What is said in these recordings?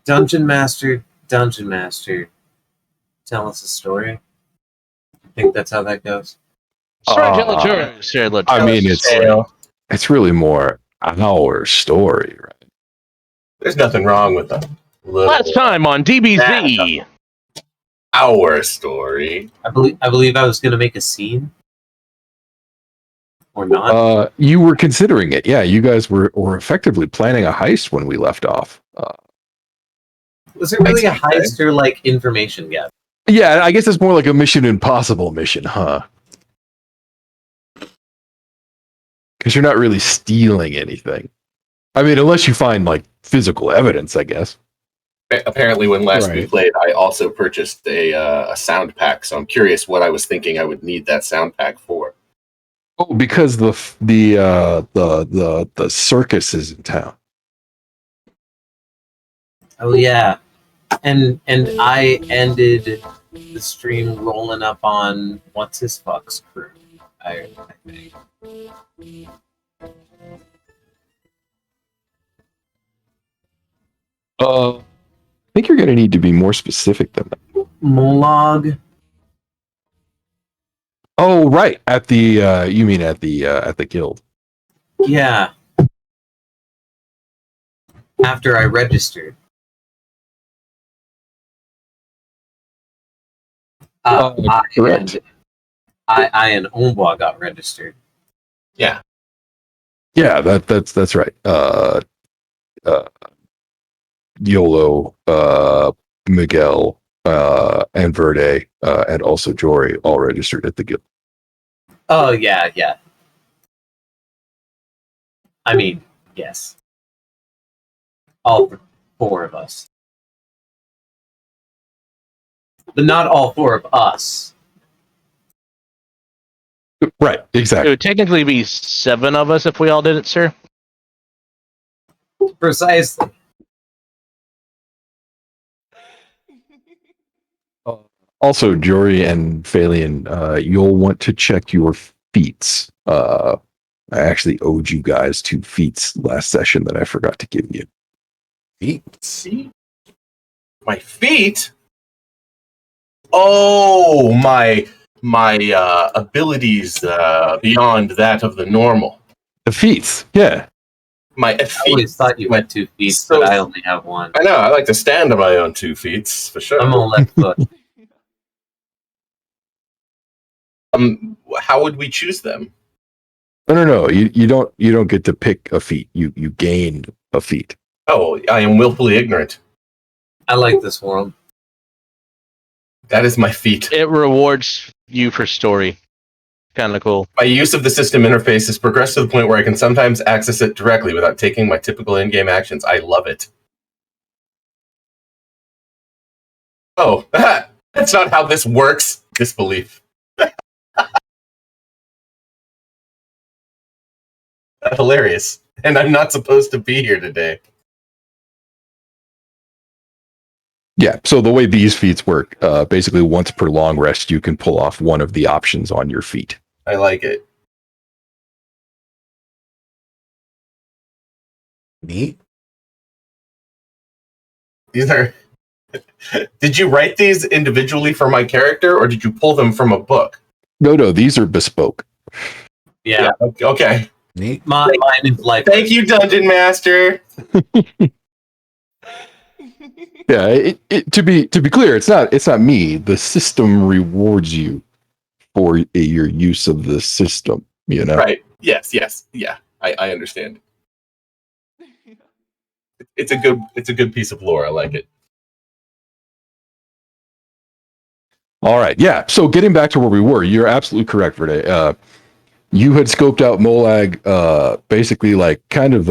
Dungeon Master, tell us a story. I think that's how that goes. I mean, it's really more our story, right? There's nothing wrong with them. Last time on DBZ. Our story. I believe I was going to make a scene. Or not? You were considering it. Yeah, you guys were effectively planning a heist when we left off. Was it really a heist or like information gap? Yeah, I guess it's more like a Mission Impossible mission, huh? Because you're not really stealing anything. I mean, unless you find like physical evidence, I guess. Apparently, when last we played, I also purchased a sound pack. So I'm curious what I was thinking I would need that sound pack for. Oh, because the circus is in town. Oh yeah, and I ended the stream rolling up on what's his fuck's crew. I think. I think you're going to need to be more specific than that. Molag. Oh, right. At the you mean at the guild? Yeah. After I registered. Correct. I and Omwa got registered. Yeah. Yeah, that's right. YOLO, Miguel, and Verde, and also Jory all registered at the guild. Oh yeah. I mean, yes. All four of us. But not all four of us. Right, exactly. It would technically be 7 of us if we all did it, sir. Precisely. Also, Jory and Phalian, you'll want to check your feats. I actually owed you guys 2 feats last session that I forgot to give you. Feet? My feet? Oh, my abilities beyond that of the normal. The feats, yeah. I always thought you had 2 feet, So, but I only have 1. I know. I like to stand on my own 2 feet for sure. I'm on left foot. How would we choose them? No. You don't get to pick a feat. You gain a feat. Oh, I am willfully ignorant. I like this world. That is my feat. It rewards you for story. Kind of cool. My use of the system interface has progressed to the point where I can sometimes access it directly without taking my typical in-game actions. I love it. Oh, that's not how this works. Disbelief. That's hilarious. And I'm not supposed to be here today. Yeah, so the way these feats work, basically once per long rest, you can pull off one of the options on your feat. I like it. Neat. These are... Did you write these individually for my character, or did you pull them from a book? No, these are bespoke. Yeah. Okay. Neat. Mine is like... Thank you, Dungeon Master. Yeah, to be clear, it's not me. The system rewards you for your use of the system. You know, Right? Yes. Yeah, I understand. It's a good piece of lore. I like it. All right, yeah. So getting back to where we were, you're absolutely correct, Verde. You had scoped out Molag, basically like kind of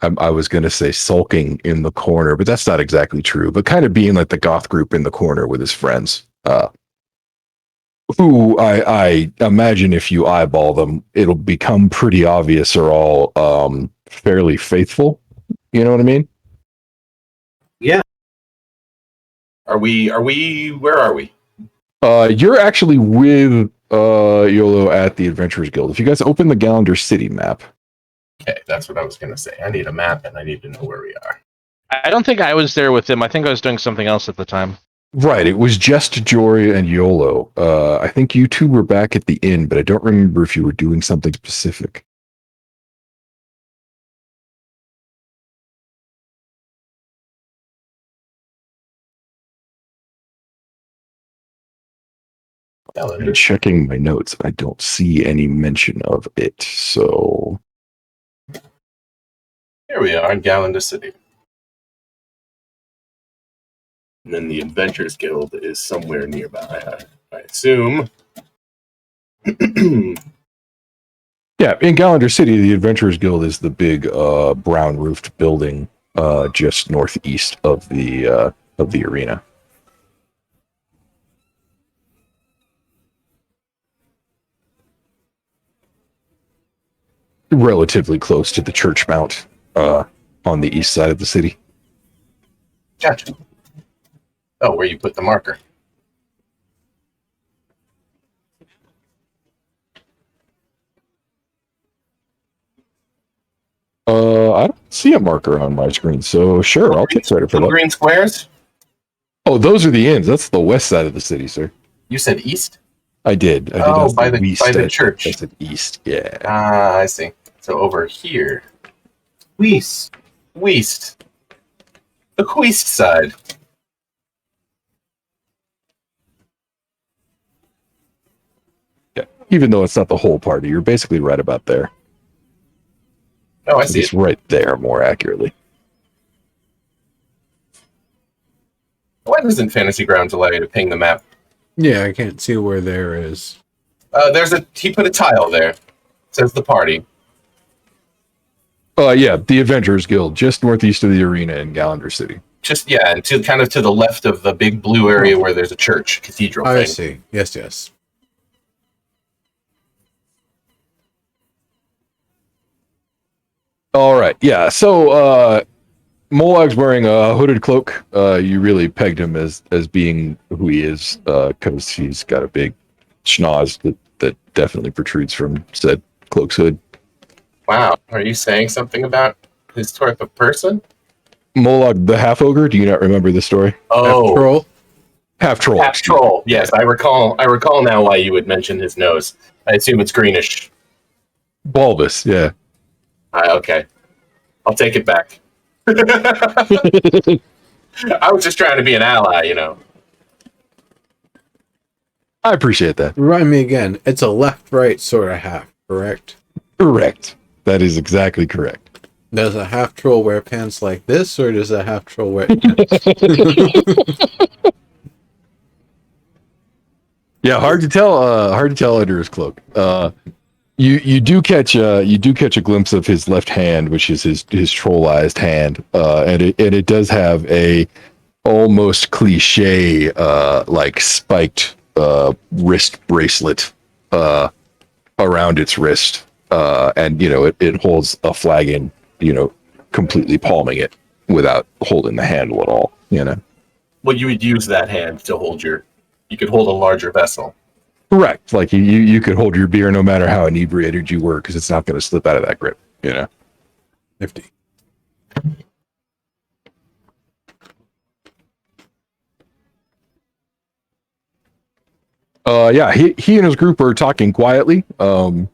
I was going to say sulking in the corner, but that's not exactly true, but kind of being like the goth group in the corner with his friends, who I imagine if you eyeball them, it'll become pretty obvious are all fairly faithful. You know what I mean? Yeah. Where are we? You're actually with YOLO at the Adventurers Guild. If you guys open the Gallender City map. Okay, that's what I was going to say. I need a map and I need to know where we are. I don't think I was there with him. I think I was doing something else at the time. Right. It was just Jory and Yolo. I think you two were back at the inn, but I don't remember if you were doing something specific. I'm checking my notes. I don't see any mention of it. So Here we are in Galanda City. And then the Adventurers Guild is somewhere nearby, I assume. yeah, in Galanda City, the Adventurers Guild is the big brown roofed building just northeast of the arena. Relatively close to the church mount on the east side of the city. Gotcha. Oh, where you put the marker. I don't see a marker on my screen, so sure, I'll take credit for that. Green squares? Oh, those are the inns. That's the west side of the city, sir. You said east? I did. Oh, by the church. I said east, yeah. Ah, I see. So over here. West. The west side. Yeah. Even though it's not the whole party, you're basically right about there. Oh, I see. It's right there, more accurately. Why doesn't Fantasy Grounds allow you to ping the map? Yeah, I can't see where there is. He put a tile there. It says the party. Yeah, the Adventurers Guild, just northeast of the arena in Galanda City. Just, yeah, and to the left of the big blue area where there's a church, cathedral I thing. see. Yes. All right, yeah. So Molag's wearing a hooded cloak. You really pegged him as being who he is because he's got a big schnoz that definitely protrudes from said cloak's hood. Wow, are you saying something about his type of person? Molag, the half ogre. Do you not remember the story? Oh, Troll. Half troll. Half troll. Yes, I recall. I recall now why you would mention his nose. I assume it's greenish. Bulbous. Yeah. Okay, I'll take it back. I was just trying to be an ally, you know. I appreciate that. Remind me again. It's a left-right sort of half, correct? Correct. That is exactly correct. Does a half troll wear pants like this, or does a half troll wear? Yeah, hard to tell. Hard to tell under his cloak. You do catch a glimpse of his left hand, which is his trollized hand, and it does have a almost cliche like spiked wrist bracelet around its wrist, and it holds a flagon, completely palming it without holding the handle at all. Well, you would use that hand to hold you could hold a larger vessel. Correct. Like you could hold your beer no matter how inebriated you were, because it's not going to slip out of that grip. Nifty. Yeah, he and his group are talking quietly. I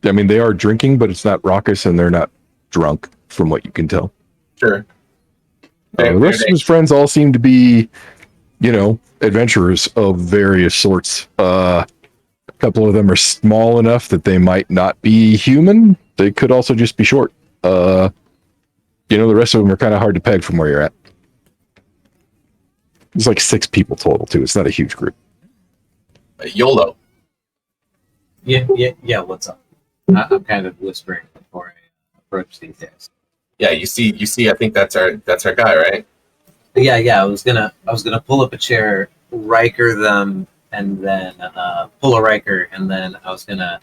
mean, they are drinking, but it's not raucous, and they're not drunk, from what you can tell. Sure. The rest of his friends all seem to be, adventurers of various sorts. A couple of them are small enough that they might not be human. They could also just be short. The rest of them are kind of hard to peg from where you're at. There's like 6 people total, too. It's not a huge group. YOLO. Yeah, what's up? I'm kind of whispering before I approach these guys. Yeah, you see. I think that's our guy, right? Yeah. I was gonna pull up a chair, Riker them, and then pull a Riker, and then I was gonna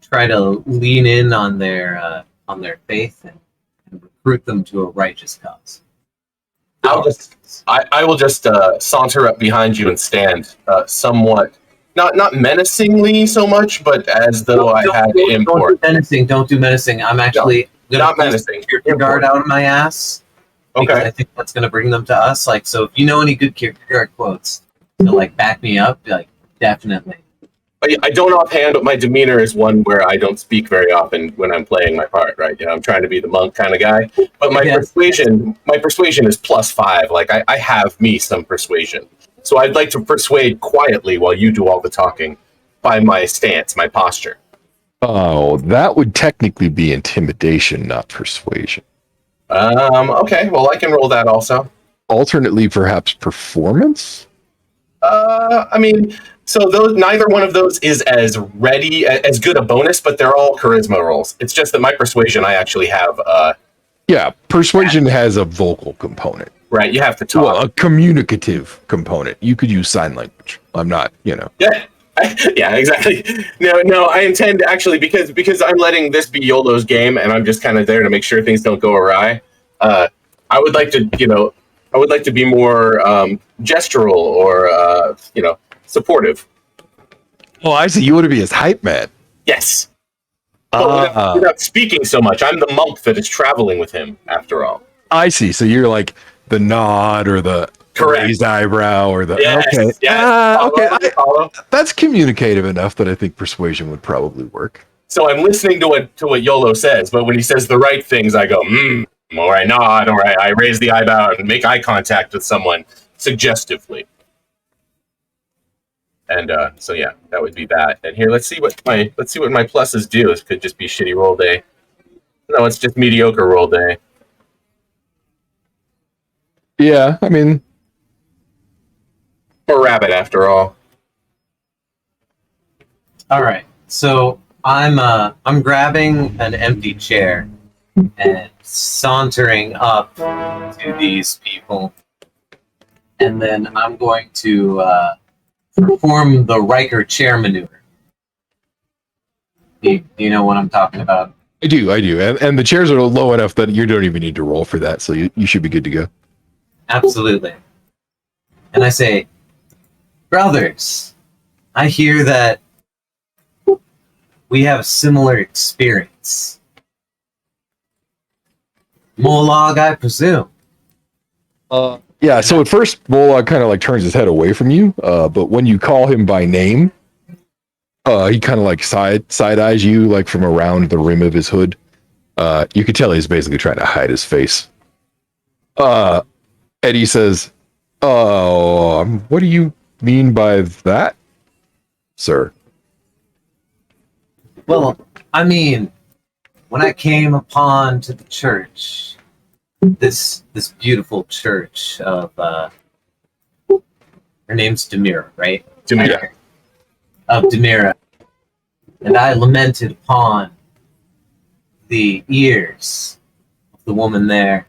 try to lean in on their faith and recruit them to a righteous cause. I will just saunter up behind you and stand somewhat, not menacingly so much, but as though I had import. Don't do menacing. I'm actually not menacing. Your guard out of my ass, because Okay. I think that's going to bring them to us. Like, so if you know any good Kierkegaard quotes to like back me up, like definitely. I don't offhand, but my demeanor is one where I don't speak very often when I'm playing my part, right? You know, I'm trying to be the monk kind of guy. But my Yes. persuasion is +5. Like I have me some persuasion. So I'd like to persuade quietly while you do all the talking by my stance, my posture. Oh, that would technically be intimidation, not persuasion. Okay, well I can roll that also. Alternately, perhaps performance? I mean, so those neither one of those is as ready as good a bonus, but they're all charisma rolls. It's just that my persuasion, I actually have. Yeah, persuasion has a vocal component. Right, you have to talk. Well, a communicative component. You could use sign language. I'm not, Yeah, yeah, exactly. No, I intend actually because I'm letting this be YOLO's game, and I'm just kind of there to make sure things don't go awry. I would like to, I would like to be more gestural or supportive. Oh, I see. You want to be his hype man. Yes. But without speaking so much, I'm the monk that is traveling with him, after all. I see. So you're like the nod or the raised eyebrow or the yes, okay. That's communicative enough that I think persuasion would probably work. So I'm listening to what YOLO says, but when he says the right things, I go, or I nod, or I raise the eyebrow and make eye contact with someone suggestively. And so yeah, that would be that. And here, let's see what my pluses do. This could just be shitty roll day. No, it's just mediocre roll day. Yeah, I mean, or rabbit after all. All right, so I'm grabbing an empty chair and sauntering up to these people, and then I'm going to perform the Riker chair maneuver. Do you know what I'm talking about? I do, and the chairs are low enough that you don't even need to roll for that, so you should be good to go. Absolutely. And I say, brothers, I hear that we have a similar experience. Molag, I presume. Yeah, so at first Molag kind of like turns his head away from you, but when you call him by name, he kind of like side eyes you like from around the rim of his hood. You could tell he's basically trying to hide his face. Eddie says, "Oh, what do you mean by that, sir?" Well, I mean, when I came upon to the church, this beautiful church of her name's Demira, right? Demira. Of Demira. And I lamented upon the ears of the woman there.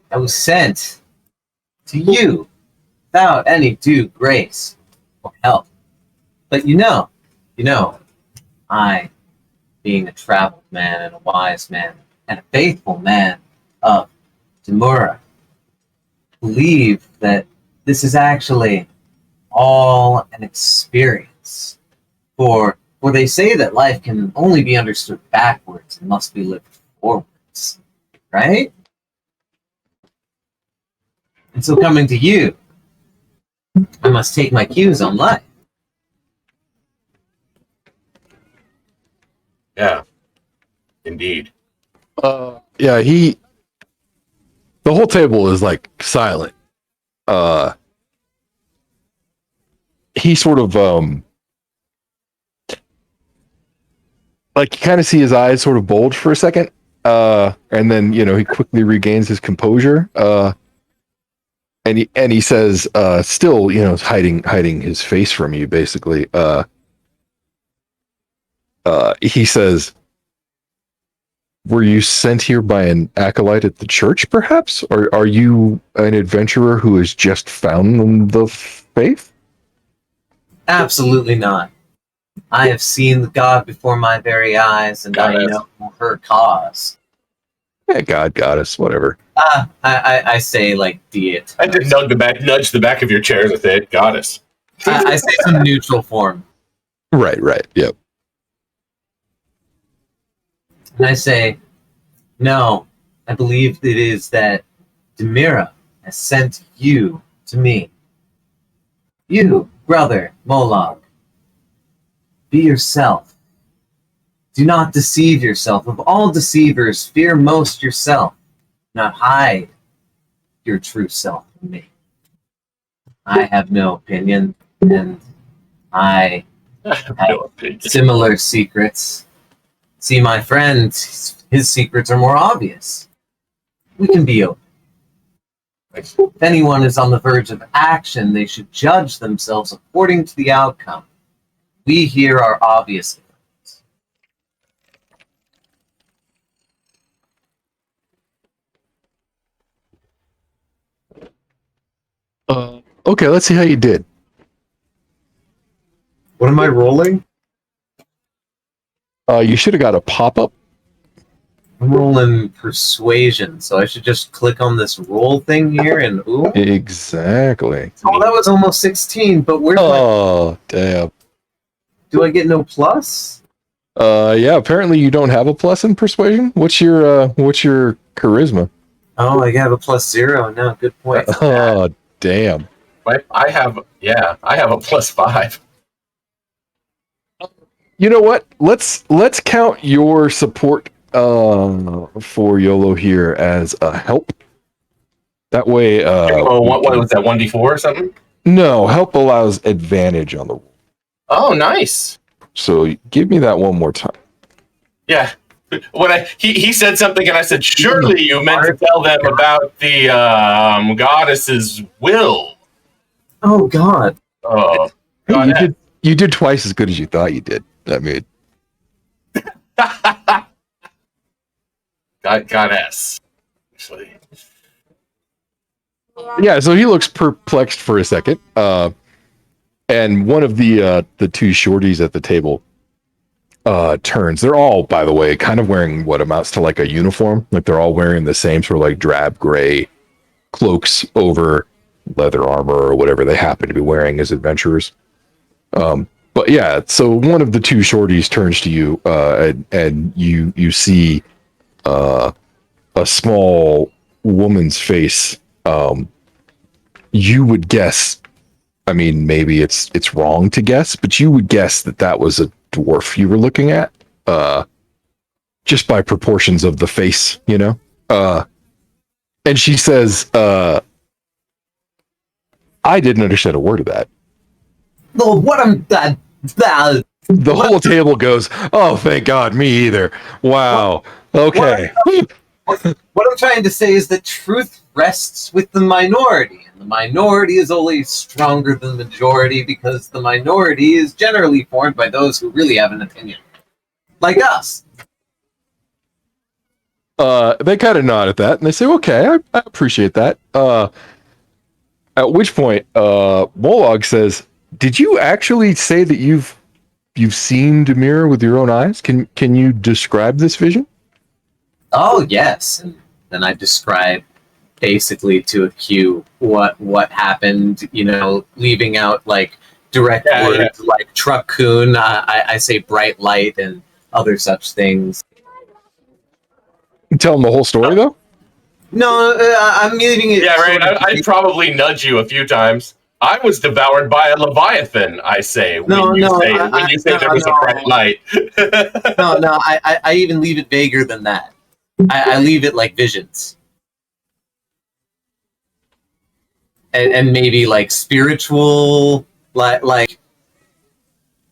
I was sent to you without any due grace or help. But you know, I, being a traveled man and a wise man and a faithful man of Demura, believe that this is actually all an experience. For they say that life can only be understood backwards and must be lived forwards, right? And so coming to you, I must take my cues on life. Yeah, indeed. Yeah, the whole table is like silent. He sort of like you kind of see his eyes sort of bulge for a second, and then he quickly regains his composure, and he says, still hiding his face from you, basically. He says, "Were you sent here by an acolyte at the church, perhaps? Or are you an adventurer who has just found the faith?" Absolutely not. I have seen the God before my very eyes, and I know her cause. Yeah, God, goddess, whatever. I say like deity. I did nudge the back of your chair with it, goddess. I say some neutral form. Right, yep. And I say, no, I believe it is that Demira has sent you to me. You, brother Moloch, be yourself. Do not deceive yourself. Of all deceivers, fear most yourself. Do not hide your true self from me. I have no opinion, and I have similar secrets. See, my friend, his secrets are more obvious. We can be open. If anyone is on the verge of action, they should judge themselves according to the outcome. We here are obvious. Okay, let's see how you did. What am I rolling? You should have got a pop-up. I'm rolling persuasion, so I should just click on this roll thing here and ooh. Exactly. Oh, that was almost 16, but where's Oh, damn. do I get no plus? Yeah, apparently you don't have a plus in persuasion. What's your charisma? Oh, I have a +0 now. Good point. Oh, damn. I have a +5. You know what? Let's count your support for YOLO here as a help. That way, What was that, 1d4 or something? no, help allows advantage on the roll. Oh, nice. So give me that one more time. Yeah. When he said something and I said, surely you meant to tell them about the goddess's will. Oh God. Oh, Hey, you did twice as good as you thought you did. I mean, goddess. Actually. yeah. So he looks perplexed for a second, and one of the two shorties at the table turns. They're all, by the way, kind of wearing what amounts to like a uniform. Like they're all wearing the same sort of like drab gray cloaks over leather armor or whatever they happen to be wearing as adventurers. But yeah, so one of the two shorties turns to you, and you see a small woman's face. You would guess. I mean, maybe it's wrong to guess, but you would guess that was a dwarf you were looking at, just by proportions of the face, you know. And she says, "I didn't understand a word of that." Oh, what am that? The whole table goes, "Oh, thank God, me either." Wow. Okay. What I'm trying to say is that truth rests with the minority, and the minority is only stronger than the majority because the minority is generally formed by those who really have an opinion, like us. They kind of nod at that, and they say, "Okay, I appreciate that." At which point, Molog says, "Did you actually say that you've seen Demir with your own eyes? Can you describe this vision?" Oh yes, and then I describe basically to a cue what happened. You know, leaving out like direct words like truck-coon. I say bright light and other such things. Tell them the whole story, though. No, I'm leaving it. Yeah, right. I'd probably nudge you a few times. I was devoured by a leviathan. I say when you say there was a bright light. No. I even leave it vaguer than that. I leave it like visions, and maybe like spiritual, like.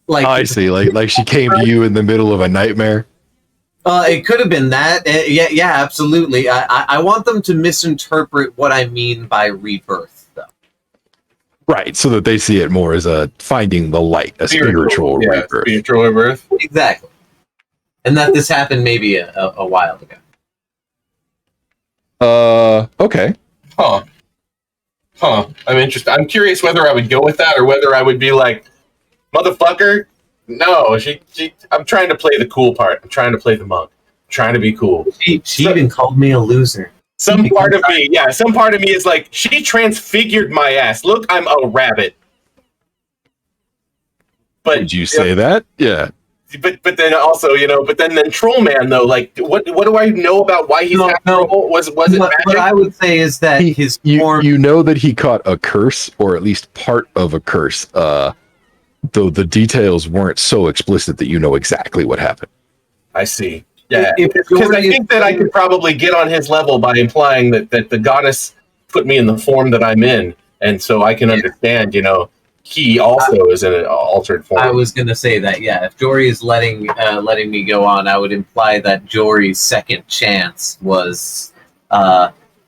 I see. Like she came to you in the middle of a nightmare. It could have been that. Yeah, absolutely. I want them to misinterpret what I mean by rebirth, though. Right, so that they see it more as a finding the light, a spiritual rebirth. Spiritual rebirth. Exactly. And that this happened maybe a while ago. Okay. Huh. I'm interested. I'm curious whether I would go with that or whether I would be like, motherfucker. No, I'm trying to play the cool part. I'm trying to play the monk. I'm trying to be cool. She even called me a loser. Some part of me is like, she transfigured my ass. Look, I'm a rabbit. But did you say that? Yeah. but then also, but then Troll Man though, like what do I know about why he's half troll? Was it What magic? I would say is that his form. You know that he caught a curse, or at least part of a curse, though the details weren't so explicit that you know exactly what happened. I see. Yeah, If because I think that I could probably get on his level by implying that the goddess put me in the form that I'm in, and so I can understand, he also is in an altered form. I was gonna say that, yeah. If Jory is letting me go on, I would imply that Jory's second chance was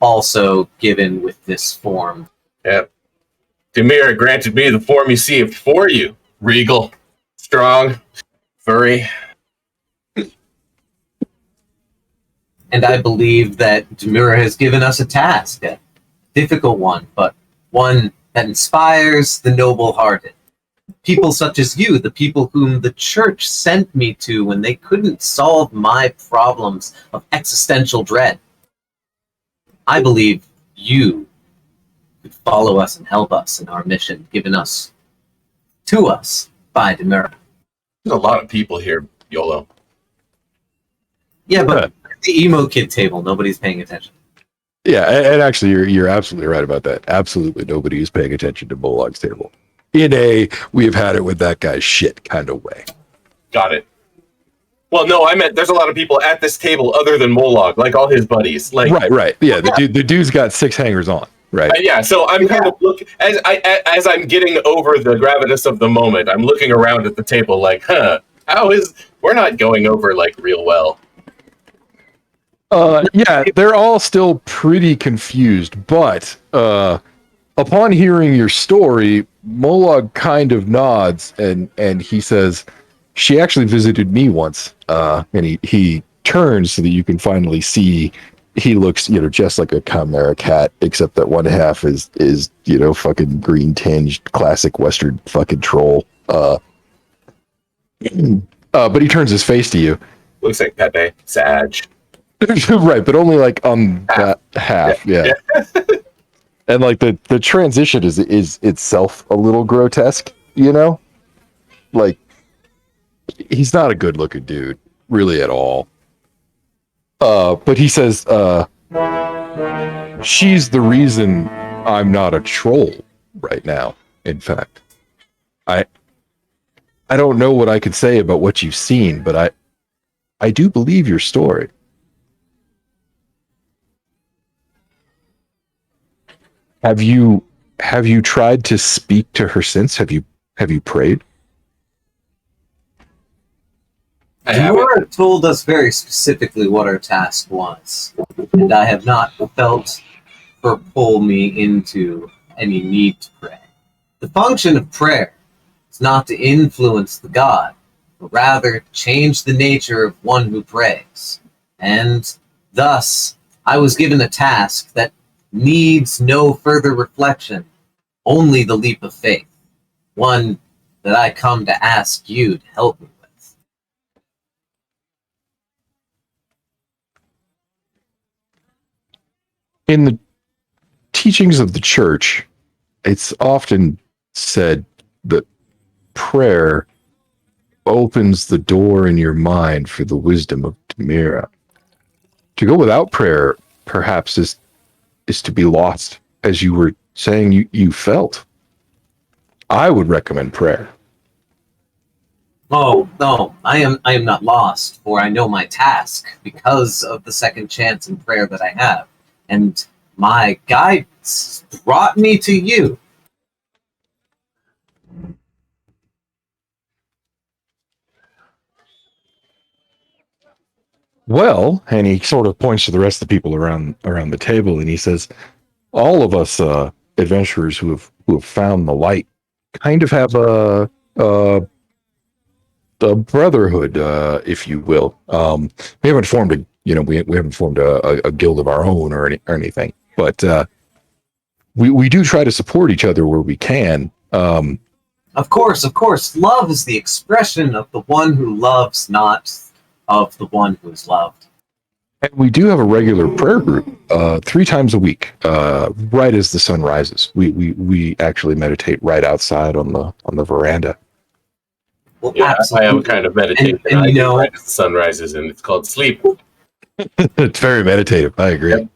also given with this form. Yep. Demira granted me the form you see before you. Regal, strong, furry. And I believe that Demura has given us a task, a difficult one, but one that inspires the noble-hearted. People such as you, the people whom the church sent me to when they couldn't solve my problems of existential dread. I believe you could follow us and help us in our mission given us to us by Demura. There's a lot of people here, YOLO. Yeah, but at the emo kid table, nobody's paying attention. Yeah, and actually, you're absolutely right about that. Absolutely, nobody is paying attention to Bullock's table in a "we've had it with that guy's shit" kind of way. Got it. Well, no, I meant there's a lot of people at this table other than Molog, like all his buddies. Like right. Yeah, the dude's got 6 hangers on. Right. Yeah, so I'm kind of looking as I'm getting over the gravitas of the moment. I'm looking around at the table, like, we're not going over like real well. Yeah, they're all still pretty confused, but upon hearing your story, Molog kind of nods and he says, "She actually visited me once." And he turns so that you can finally see he looks, just like a chimera cat, except that one half is fucking green tinged classic Western fucking troll. But he turns his face to you. Looks like Pepe, Sag. Right, but only like on that half, yeah. And like the transition is itself a little grotesque, Like he's not a good looking dude, really at all. But he says, she's the reason I'm not a troll right now. In fact, I don't know what I could say about what you've seen, but I do believe your story. Have you tried to speak to her since? Have you prayed? Demura told us very specifically what our task was, and I have not felt her pull me into any need to pray. The function of prayer is not to influence the god, but rather change the nature of one who prays. And thus, I was given a task that needs no further reflection, only the leap of faith, one that I come to ask you to help me with. In the teachings of the church, it's often said that prayer opens the door in your mind for the wisdom of Demira. To go without prayer, perhaps, is to be lost, as you were saying you felt. I would recommend prayer. Oh, no, I am not lost, for I know my task because of the second chance in prayer that I have. And my guidance brought me to you. Well, and he sort of points to the rest of the people around the table, and he says, all of us adventurers who have found the light kind of have a brotherhood, if you will. We haven't formed we haven't formed a guild of our own or anything, but we do try to support each other where we can. Of course, love is the expression of the one who loves, not of the one who is loved. And we do have a regular prayer group 3 times a week, right as the sun rises. We actually meditate right outside on the veranda. Well, Yeah, absolutely. I have a kind of meditation. And I you do know, right as the sun rises, and it's called sleep. It's very meditative. I agree. Yep.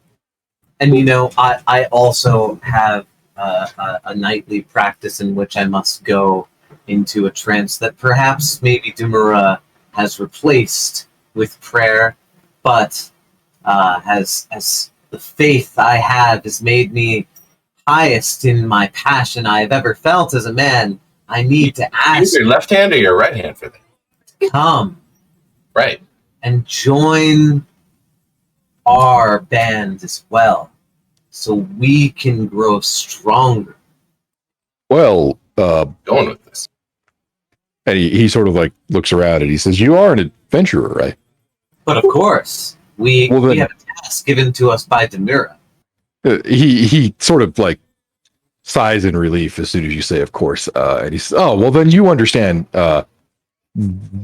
and you know, I also have a nightly practice in which I must go into a trance that perhaps maybe Dumura has replaced with prayer, but has the faith I have has made me highest in my passion I have ever felt as a man. I need to ask Use your left hand or your right hand for that. you to come Right. and join our band as well, so we can grow stronger. Well, Going with this. and he sort of like looks around and he says, "You are an adventurer, right?" But of course, we Well, then- have a task given to us by Demira. He sort of like sighs in relief as soon as you say, "Of course," and he says, "Oh, well, then you understand.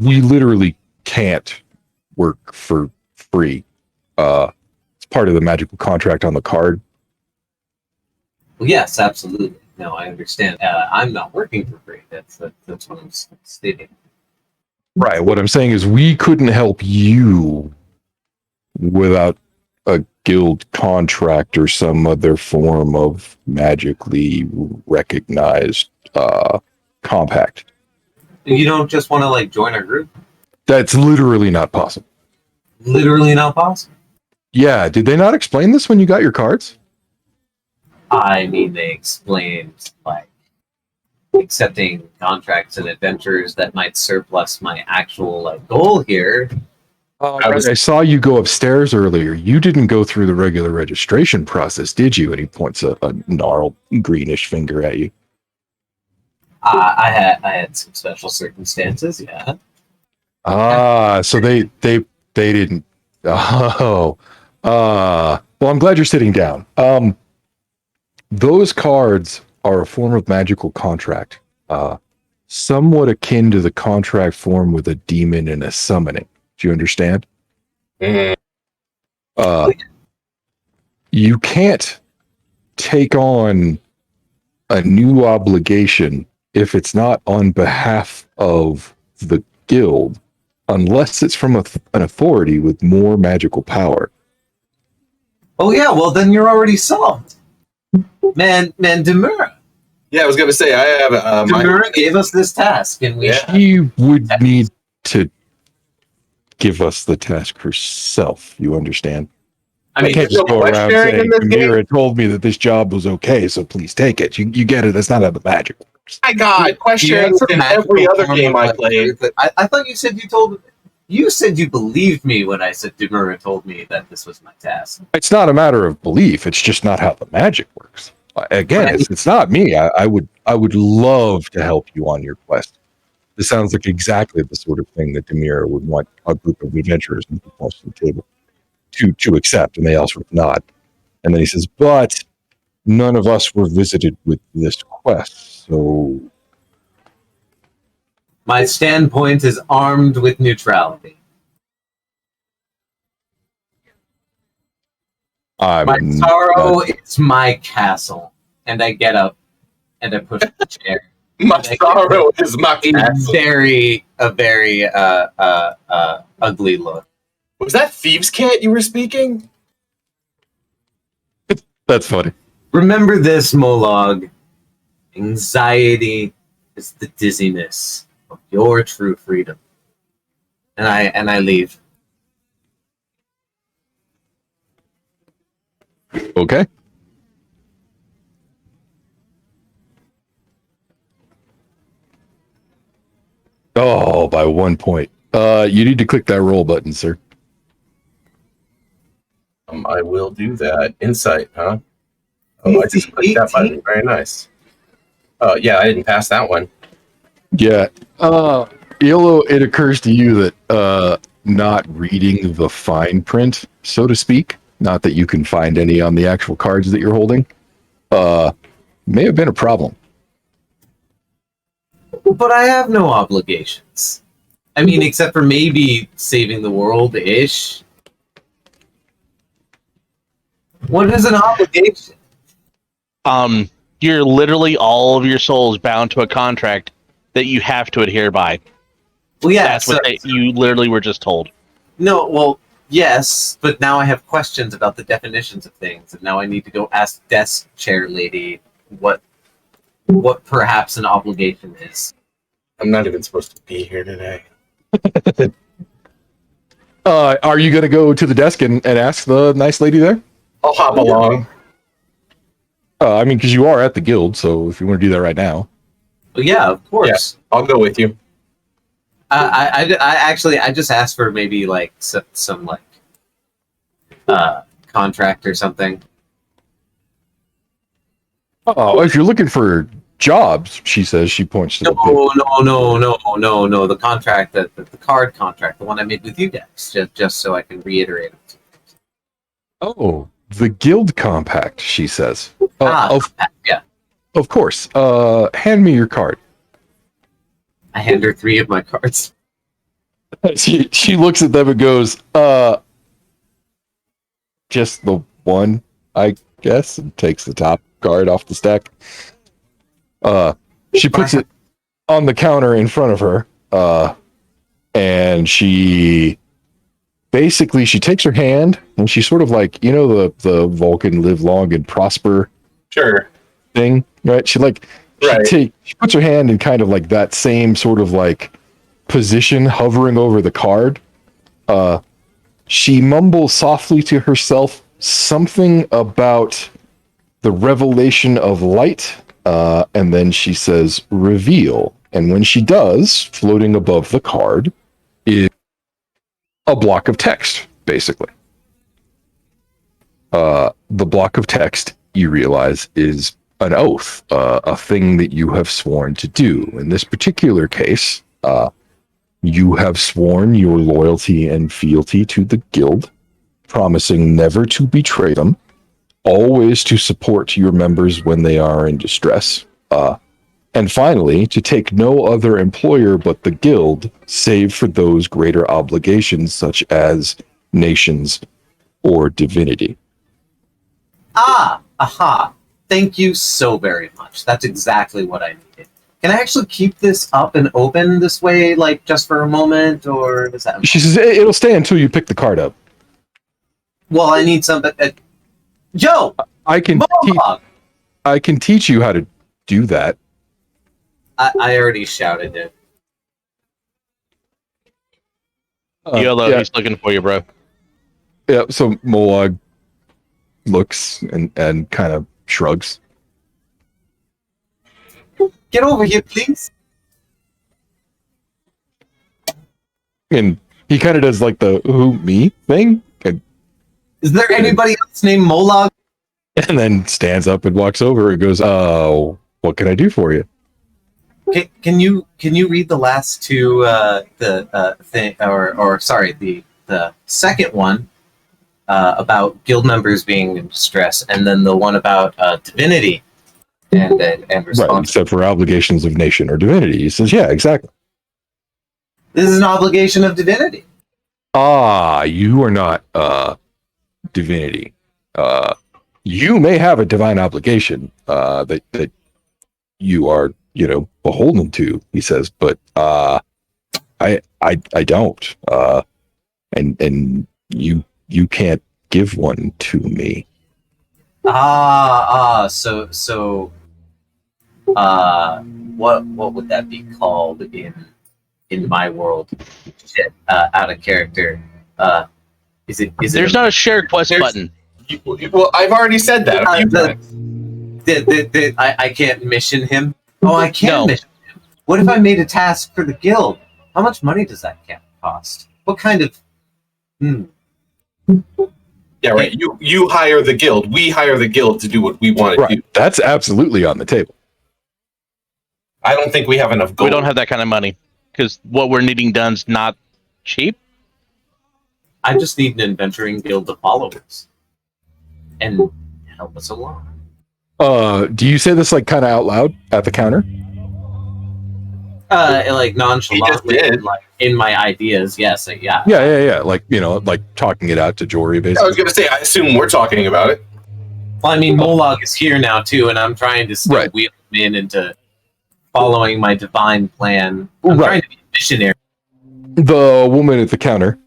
We literally can't work for free. It's part of the magical contract on the card." Well, yes, absolutely. No, I understand. I'm not working for free. That's what I'm stating. Right. What I'm saying is we couldn't help you without a guild contract or some other form of magically recognized compact. You don't just want to like join our group? That's literally not possible. Literally not possible. Yeah. Did they not explain this when you got your cards? I mean, they explained like accepting contracts and adventures that might surplus my actual like goal here. I saw you go upstairs earlier. You didn't go through the regular registration process, did you? And he points a gnarled greenish finger at you. I had some special circumstances. Yeah. So they didn't. Oh, well, I'm glad you're sitting down. Those cards are a form of magical contract, somewhat akin to the contract form with a demon and a summoning. Do you understand? Mhm. You can't take on a new obligation if it's not on behalf of the guild, unless it's from an authority with more magical power. Oh yeah. Well, then you're already solved. Man, Demura. Yeah, I was going to say, I have Demura gave us this task, and we Yeah. She would need to give us the task herself. You understand? I I mean, can't there's just no go quest around sharing saying, in this game? Amira told me that this job was okay, so please take it. You get it. That's not how the magic works. My God, quest do you sharing have some in magical every other form game of, I like, played. truth? I thought you said you said you believed me when I said Demura told me that this was my task. It's not a matter of belief. It's just not how the magic works. Again, Right. it's not me. I would love to help you on your quest. This sounds like exactly the sort of thing that Demira would want a group of adventurers and people to the table to accept, and they all sort of nod. And then he says, "But none of us were visited with this quest, so My standpoint is armed with neutrality. I'm My sorrow is my castle." And I get up and I push the chair. My sorrow is my A castle. very ugly look. Was that Thieves' Cant you were speaking? That's funny." Remember this, Molog. Anxiety is the dizziness of your true freedom. And I leave. Okay. Oh, by 1 point. You need to click that roll button, sir. I will do that. Insight, huh? Oh, I just clicked that button. Very nice. Oh, yeah, I didn't pass that one. Yeah. Ilo, it occurs to you that not reading the fine print, so to speak, not that you can find any on the actual cards that you're holding, may have been a problem. But I have no obligations. I mean, except for maybe saving the world-ish. What is an obligation? You're literally all of your souls bound to a contract that you have to adhere by. Well, yeah. That's what you literally were just told. No, well, yes, but now I have questions about the definitions of things, and now I need to go ask desk chair lady what perhaps an obligation is. I'm not even supposed to be here today. Are you going to go to the desk and ask the nice lady there? I'll hop along. I mean, because you are at the guild, so if you want to do that right now. Well, yeah, of course. Yeah, I'll go with you. I just asked for maybe like some like contract or something. Oh, if you're looking for jobs, she says, she points to the No. The contract, the card contract, the one I made with you guys, just so I can reiterate it. Oh, the guild compact, she says. Yeah. Of course. Hand me your card. I hand her 3 of my cards. She looks at them and goes, just the one, I guess, and takes the top card off the stack. She puts it on the counter in front of her, and she takes her hand and she sort of like, the Vulcan live long and prosper thing, right? She puts her hand in kind of like that same sort of like position, hovering over the card. She mumbles softly to herself something about the revelation of light, and then she says, reveal. And when she does, floating above the card is a block of text, basically. The block of text, you realize, is an oath, a thing that you have sworn to do. In this particular case, you have sworn your loyalty and fealty to the guild, promising never to betray them, always to support your members when they are in distress, and finally, to take no other employer but the guild, save for those greater obligations such as nations or divinity. Aha. Thank you so very much. That's exactly what I needed. Can I actually keep this up and open this way, like just for a moment, or is that? She says it'll stay until you pick the card up. Well, I need something. Joe, I can teach you how to do that. I already shouted it. YOLO, he's looking for you, bro. Yeah, so Molag looks and kind of shrugs. Get over here, please. And he kind of does like the who, me thing. Is there anybody else named Molag? And then stands up and walks over and goes, what can I do for you? Can you read the last 2 the second one about guild members being in distress, and then the one about divinity and responsibility. Right, except for obligations of nation or divinity. He says, yeah, exactly. This is an obligation of divinity. You are not divinity. You may have a divine obligation that you are, beholden to, he says, but I don't. And you can't give one to me. So what would that be called in my world? Shit, out of character. Is it? There's not a shared quest button. Well, I've already said that a few times. I can't mission him. Oh, I can No. mission him. What if I made a task for the guild? How much money does that cost? What kind of? Yeah, right. You hire the guild. We hire the guild to do what we want to do. That's absolutely on the table. I don't think we have enough gold. We don't have that kind of money because what we're needing done's not cheap. I just need an adventuring guild of followers and help us along. Do you say this like kind of out loud at the counter? Like nonchalantly, He just did. like in my ideas. Yes, yeah. Yeah. Like, like talking it out to Jory, I basically. was going to say, I assume we're talking about it. Well, I mean, Molag is here now too, and I'm trying to still wheel him into following my divine plan. I'm trying to be a missionary. The woman at the counter,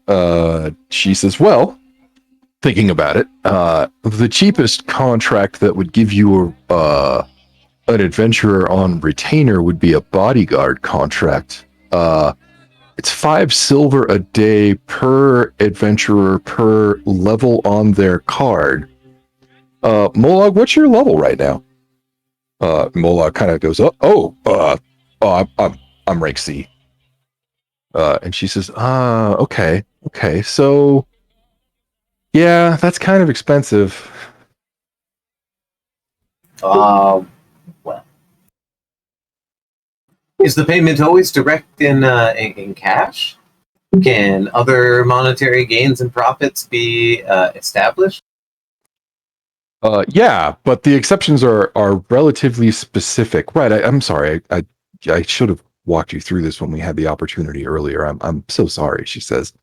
she says, well, thinking about it, the cheapest contract that would give you an adventurer on retainer would be a bodyguard contract. It's 5 silver a day per adventurer per level on their card. Molag, what's your level right now? Molag kind of goes, I'm rank C. And she says, okay, so yeah, that's kind of expensive. Well, is the payment always direct in cash? Can other monetary gains and profits be established? Yeah, but the exceptions are relatively specific. Right, I'm sorry. I should have walked you through this when we had the opportunity earlier. I'm so sorry, she says.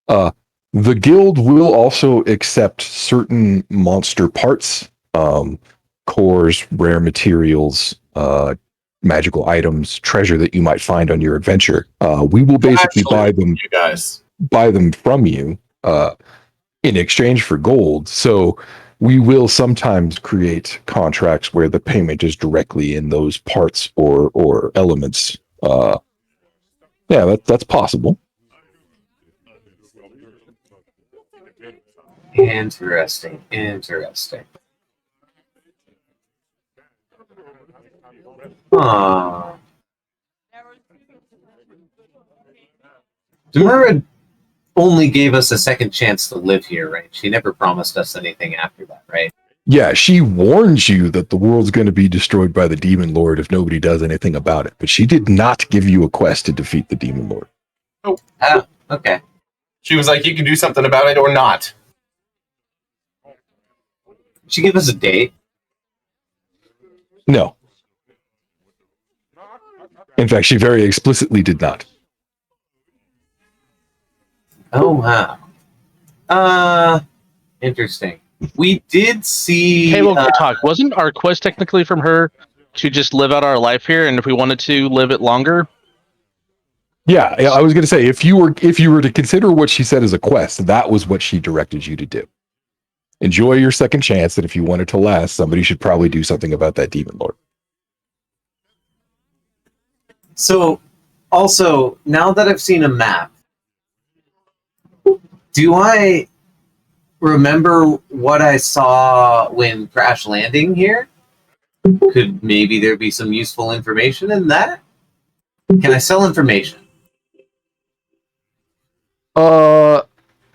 The guild will also accept certain monster parts, cores, rare materials, magical items, treasure that you might find on your adventure. We will basically buy them from you in exchange for gold. So we will sometimes create contracts where the payment is directly in those parts or elements. Yeah, that's possible. Interesting. Demura only gave us a second chance to live here, right? She never promised us anything after that, right? Yeah, she warns you that the world's going to be destroyed by the Demon Lord if nobody does anything about it. But she did not give you a quest to defeat the Demon Lord. Oh, okay. She was like, you can do something about it or not. She gave us a date. No. In fact, she very explicitly did not. Oh, wow. Interesting. We did see... Hey, well, talk. Wasn't our quest technically from her to just live out our life here, and if we wanted to live it longer? Yeah, I was going to say, if you were to consider what she said as a quest, that was what she directed you to do. Enjoy your second chance, and if you want it to last, somebody should probably do something about that Demon Lord. So, also, now that I've seen a map, do I remember what I saw when crash landing here? Could maybe there be some useful information in that? Can I sell information?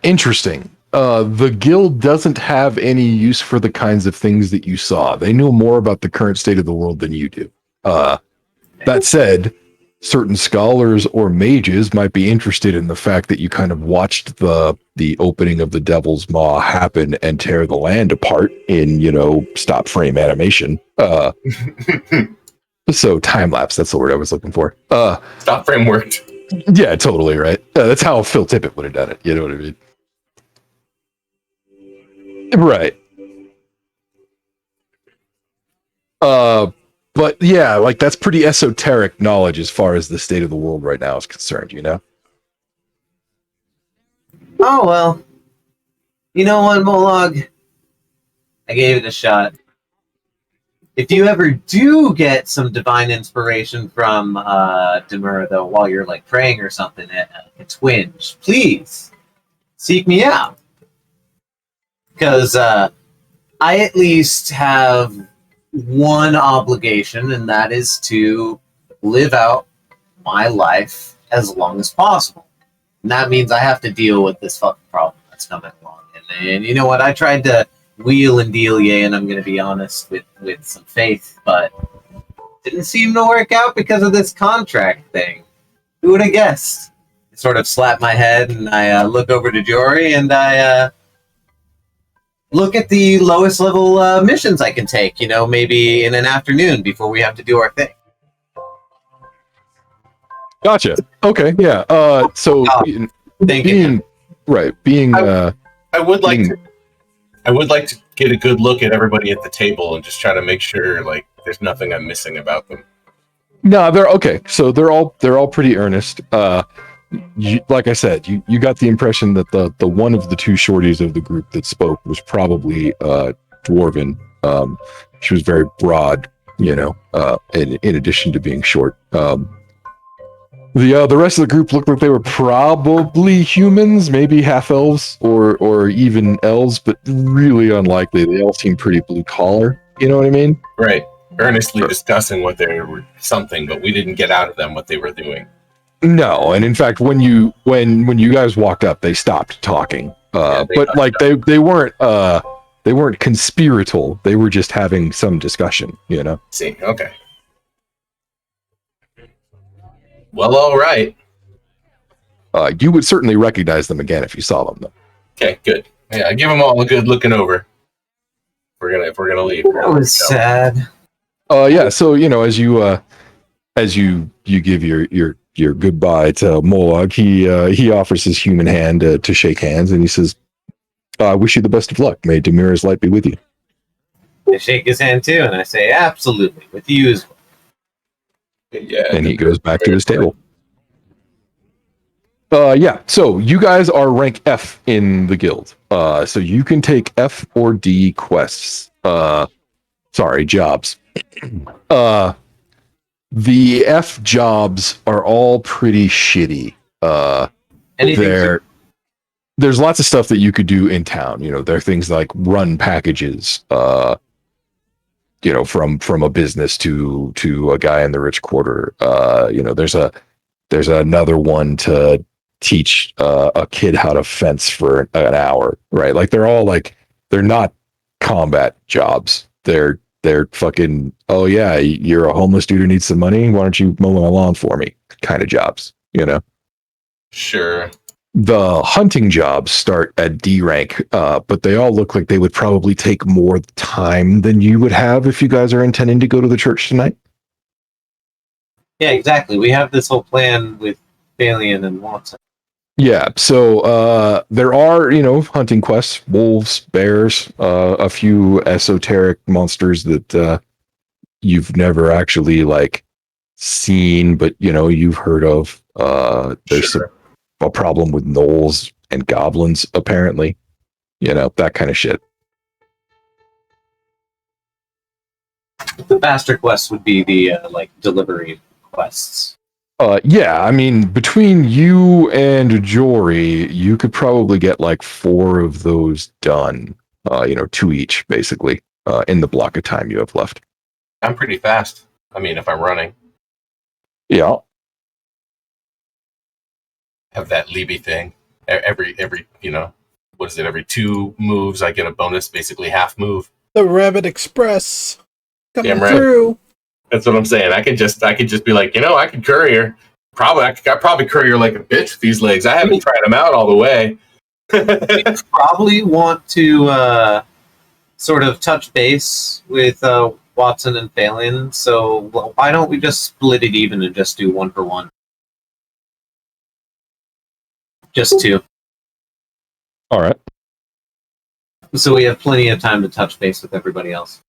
Interesting. The guild doesn't have any use for the kinds of things that you saw. They know more about the current state of the world than you do. That said, certain scholars or mages might be interested in the fact that you kind of watched the opening of the Devil's Maw happen and tear the land apart in, stop frame animation. So time lapse, that's the word I was looking for. Stop frame worked. Yeah, totally, right? That's how Phil Tippett would have done it. You know what I mean? Right. But yeah, like that's pretty esoteric knowledge as far as the state of the world right now is concerned, Oh, well. You know what, Molag? I gave it a shot. If you ever do get some divine inspiration from Demura, though, while you're like praying or something at Twinge, please seek me out. Because I at least have one obligation, and that is to live out my life as long as possible. And that means I have to deal with this fucking problem that's coming along. And you know what? I tried to wheel and deal, and I'm going to be honest, with some faith, but didn't seem to work out because of this contract thing. Who would have guessed? I sort of slap my head, and I look over to Jory, and I look at the lowest level missions I can take, maybe in an afternoon before we have to do our thing. Gotcha. Okay, yeah. So being right, being I would like to get a good look at everybody at the table and just try to make sure like there's nothing I'm missing about them. No, they're okay. So they're all pretty earnest. like I said, you got the impression that the one of the two shorties of the group that spoke was probably dwarven. She was very broad, in addition to being short. The rest of the group looked like they were probably humans, maybe half elves or even elves, but really unlikely. They all seem pretty blue collar. You know what I mean? Right. Earnestly discussing what they were something, but we didn't get out of them what they were doing. No, and in fact, when you guys walked up, they stopped talking. But like they weren't conspiratorial. They were just having some discussion. See, okay. Well, all right. You would certainly recognize them again if you saw them, though. Okay, good. Yeah, give them all a good looking over. If we're gonna leave. That was sad. Yeah. So as you give your goodbye to Moloch, he offers his human hand to shake hands, and he says, "I wish you the best of luck. May Demira's light be with you." I shake his hand too, and I say, "Absolutely, with you as well." Yeah. And he goes back to his table. Yeah. So you guys are rank F in the guild. So you can take F or D quests. Jobs. The F jobs are all pretty shitty. There's lots of stuff that you could do in town. There are things like run packages. From a business to a guy in the rich quarter. There's another one to teach a kid how to fence for an hour, right? Like they're not combat jobs. They're fucking, oh yeah, you're a homeless dude who needs some money. Why don't you mow my lawn for me? Kind of jobs, Sure. The hunting jobs start at D rank, but they all look like they would probably take more time than you would have if you guys are intending to go to the church tonight. Yeah, exactly. We have this whole plan with Balian and Watson. Yeah, so there are, hunting quests, wolves, bears, a few esoteric monsters that you've never actually seen, but you've heard of. There's a problem with gnolls and goblins, apparently. That kind of shit. The faster quests would be the delivery quests. Yeah, I mean, between you and Jory, you could probably get 4 of those done. 2 each, basically, in the block of time you have left. I'm pretty fast. I mean, if I'm running. Yeah. Have that Libby thing. Every what is it? Every 2 moves, I get a bonus, basically half move. The Rabbit Express coming right. through. That's what I'm saying. I could just be like, I could courier. I probably courier like a bitch with these legs. I haven't tried them out all the way. We probably want to sort of touch base with Watson and Phelan. So why don't we just split it even and just do 1 for 1? Just 2. All right. So we have plenty of time to touch base with everybody else.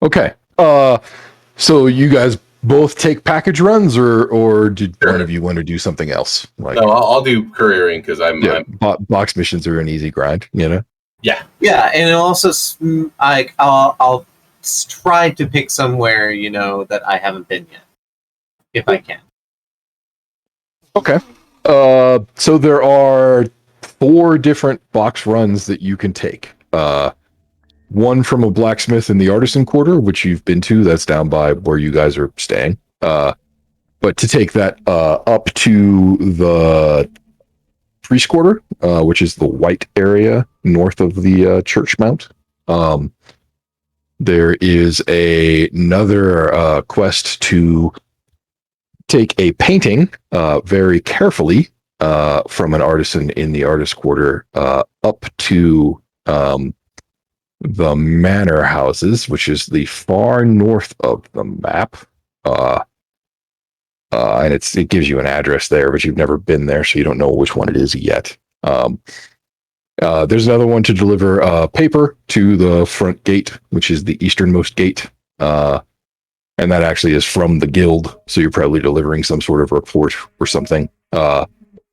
Okay. So you guys both take package runs, or did one of you want to do something else? No, I'll do couriering because I'm box missions are an easy grind, Yeah. Yeah, and also I'll try to pick somewhere that I haven't been yet, if I can. Okay. So there are 4 different box runs that you can take. One from a blacksmith in the Artisan Quarter, which you've been to. That's down by where you guys are staying. But to take that up to the Priest Quarter, which is the white area north of the church mount. There is another quest to take a painting very carefully from an artisan in the Artist Quarter up to the manor houses, which is the far north of the map. And it gives you an address there, but you've never been there, so you don't know which one it is yet. There's another one to deliver paper to the front gate, which is the easternmost gate. and that actually is from the guild. So you're probably delivering some sort of report or something.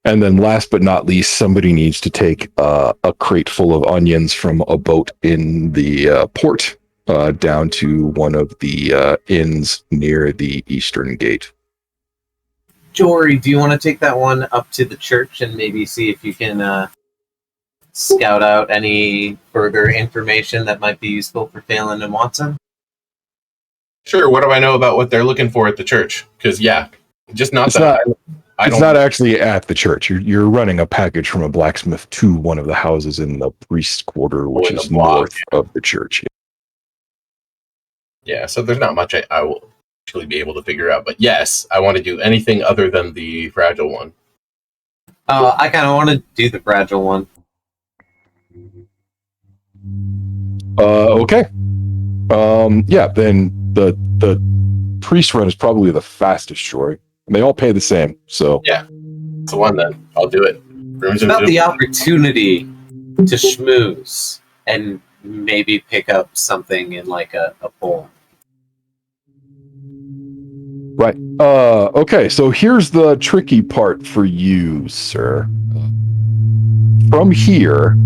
And then last but not least, somebody needs to take a crate full of onions from a boat in the port down to one of the inns near the eastern gate. Jory, do you want to take that one up to the church and maybe see if you can scout out any further information that might be useful for Phelan and Watson? Sure. What do I know about what they're looking for at the church? Because just not It's that. not. It's not actually at the church. You're running a package from a blacksmith to one of the houses in the priest's quarter, which is north of the church. Yeah, so there's not much I will actually be able to figure out. But yes, I want to do anything other than the fragile one. I kind of want to do the fragile one. Okay. Yeah, then the priest run is probably the fastest, Jory. And they all pay the same, so yeah, it's the one then. I'll do it. It's about the opportunity to schmooze and maybe pick up something in like a poem. Right. Okay, so here's the tricky part for you, sir. From here.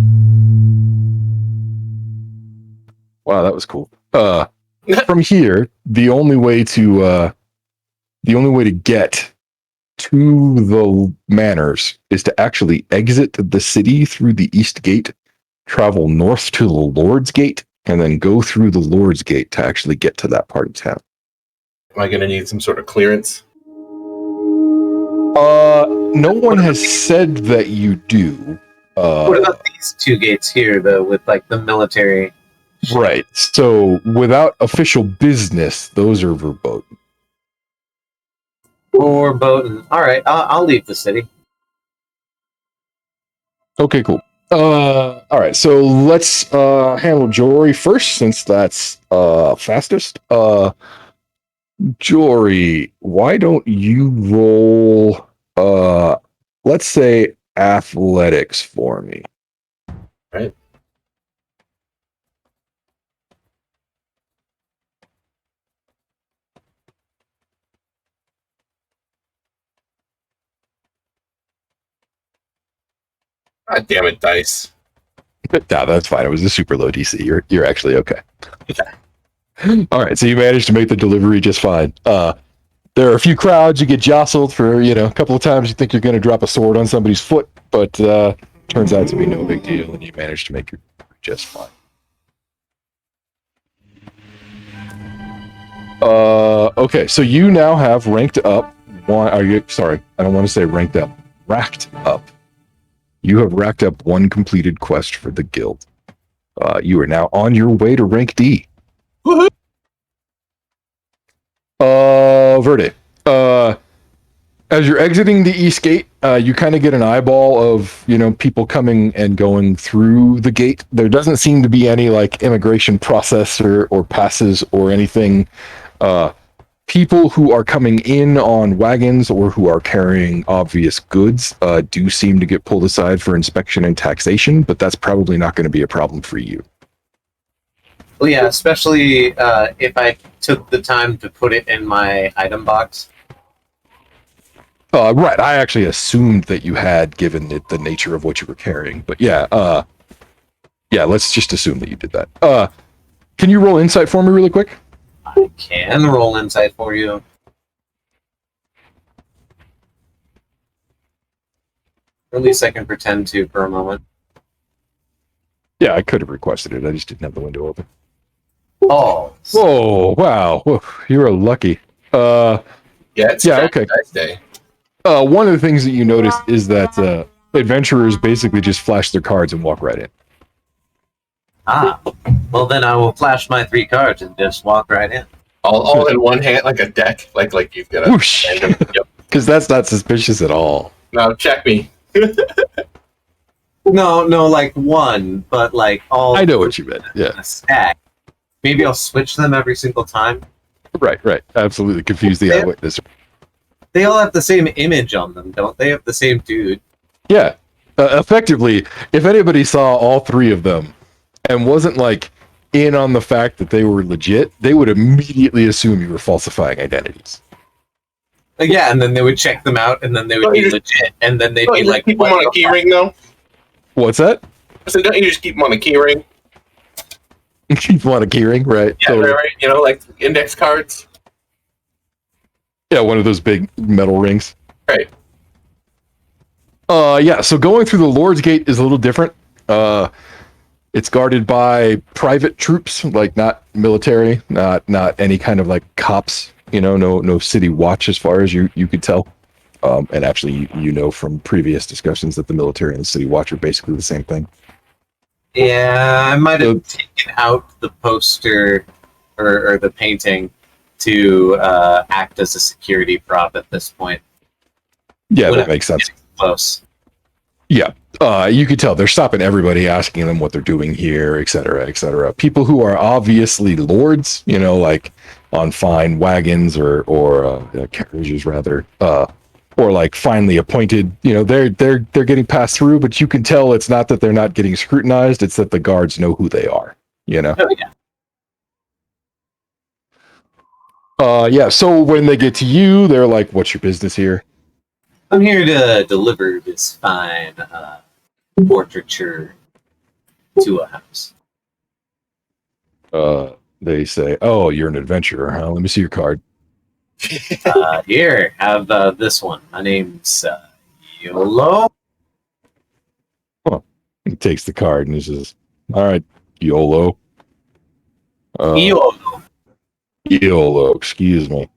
Wow, that was cool. From here, the only way to get to the manors is to actually exit the city through the east gate, travel north to the Lord's Gate, and then go through the Lord's Gate to actually get to that part of town. Am I going to need some sort of clearance? No one has said that you do. What about these two gates here, though, with like the military? Right. So without official business, those are verboten. Or Bowden. All right, I'll leave the city. Okay, cool. All right, so let's handle Jory first, since that's fastest. Jory, why don't you roll let's say athletics for me? Right. God damn it, dice. No, that's fine. It was a super low DC. You're actually okay. All right, so you managed to make the delivery just fine. There are a few crowds. You get jostled for a couple of times. You think you're going to drop a sword on somebody's foot, but turns out to be no big deal, and you managed to make it just fine. Okay, so you now have ranked up one. Sorry, I don't want to say ranked up. Racked up. You have racked up one completed quest for the guild. You are now on your way to rank D. Woohoo! Verde. As you're exiting the east gate, you kind of get an eyeball of, people coming and going through the gate. There doesn't seem to be any like immigration process or passes or anything. People who are coming in on wagons or who are carrying obvious goods do seem to get pulled aside for inspection and taxation, but that's probably not going to be a problem for you. Well, yeah, especially if I took the time to put it in my item box. Right. I actually assumed that you had, given it the nature of what you were carrying. But yeah, let's just assume that you did that. Can you roll insight for me really quick? I can roll insight for you. Or at least I can pretend to for a moment. Yeah, I could have requested it. I just didn't have the window open. Oh. Oh, wow. Whoa, you're lucky. It's okay. Dice day. One of the things that you notice is that adventurers basically just flash their cards and walk right in. Ah. Well, then I will flash my 3 cards and just walk right in. All in one hand, like a deck, like you've got a Whoosh! Because that's not suspicious at all. Now check me. No, like one, but like all. I know what you meant. Yeah. A stack. Maybe I'll switch them every single time. Right. Absolutely. Confuse the eyewitness. They all have the same image on them, don't they? Have the same dude. Yeah. Effectively, if anybody saw all 3 of them and wasn't like in on the fact that they were legit, they would immediately assume you were falsifying identities. Yeah, and then they would check them out, and then they would be legit, and then they'd Don't be you like, keep them on a key ring, though? What's that? I said, don't you just keep them on a key ring? You want a keyring, right? Yeah, Totally. right. You know, like index cards. Yeah, one of those big metal rings. Right. Yeah, so going through the Lord's Gate is a little different. It's guarded by private troops, like not military, not any kind of like cops, no city watch as far as you could tell. And actually, you know from previous discussions that the military and the city watch are basically the same thing. yeah, I might have taken out the poster or the painting to act as a security prop at this point. Yeah, When that makes sense. Close. Yeah, you could tell they're stopping everybody, asking them what they're doing here, et cetera, et cetera. People who are obviously lords, like on fine wagons or carriages rather, or like finally appointed, they're getting passed through, but you can tell it's not that they're not getting scrutinized; it's that the guards know who they are. Oh, yeah. Yeah. So when they get to you, they're like, "What's your business here?" I'm here to deliver this fine portraiture to a house. They say, "Oh, you're an adventurer, huh? Let me see your card." Here, have this one. My name's YOLO. He takes the card and he says, "All right, YOLO." YOLO. YOLO, excuse me.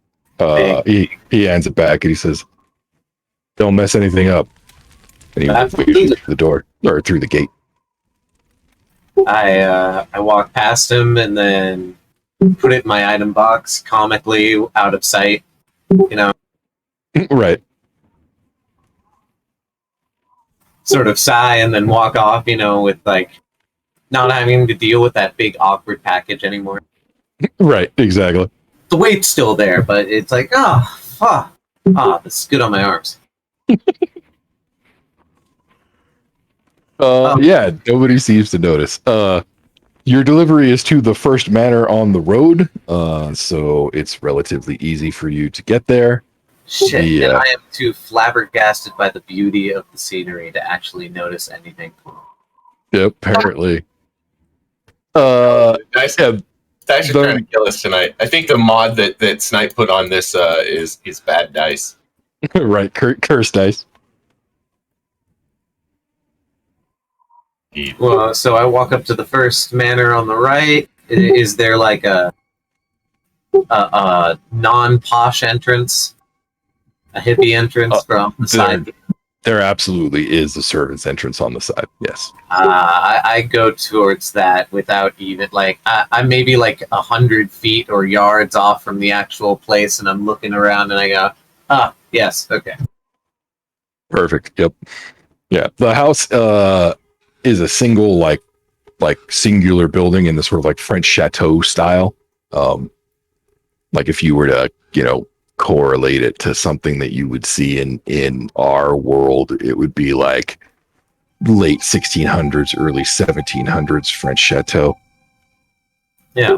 He hands it back and he says, "Don't mess anything up." And he waves you through the door or through the gate. I walk past him and then put it in my item box, comically out of sight. Right. Sort of sigh and then walk off. With like not having to deal with that big awkward package anymore. Right. Exactly. The weight's still there, but it's like, this is good on my arms. Yeah, nobody seems to notice. Your delivery is to the first manor on the road, so it's relatively easy for you to get there. Shit, Yeah. and I am too flabbergasted by the beauty of the scenery to actually notice anything. Yep, apparently. Dice Yeah, are trying to kill us tonight. I think the mod that Snipe put on this is bad dice. right, curse dice. Well, so I walk up to the first manor on the right. Is there like a non-posh entrance? A hippie entrance from the side? There absolutely is a servant's entrance on the side. Yes. I go towards that without even I'm maybe like 100 feet or yards off from the actual place, and I'm looking around and I go, yes, okay. Perfect. Yep. Yeah. The house is a single like singular building in the sort of like French chateau style. Like if you were to, correlate it to something that you would see in our world, it would be like late 1600s, early 1700s French chateau. Yeah.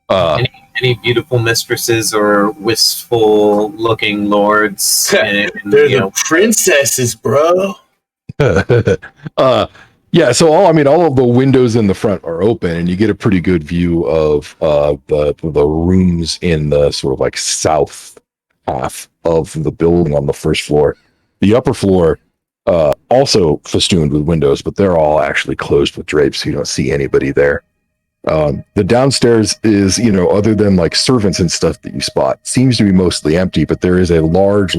Any beautiful mistresses or wistful looking lords? They're the princesses, bro. Yeah, so all of the windows in the front are open, and you get a pretty good view of the rooms in the sort of like south half of the building on the first floor. The upper floor also festooned with windows, but they're all actually closed with drapes, so you don't see anybody there. The downstairs is, other than like servants and stuff that you spot, seems to be mostly empty, but there is a large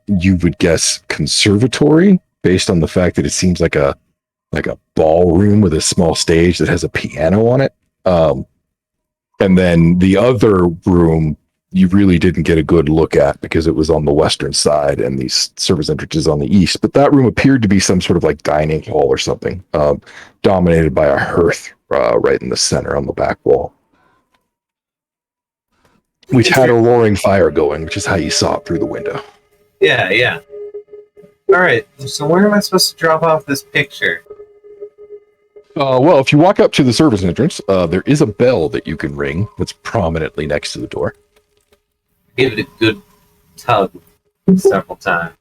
you would guess conservatory, based on the fact that it seems like a ballroom with a small stage that has a piano on it. And then the other room you really didn't get a good look at because it was on the western side and the service entrance is on the east. But that room appeared to be some sort of like dining hall or something, dominated by a hearth right in the center on the back wall, which had a roaring fire going, which is how you saw it through the window. Yeah. All right. So where am I supposed to drop off this picture? Well, if you walk up to the service entrance, there is a bell that you can ring that's prominently next to the door. Give it a good tug several times.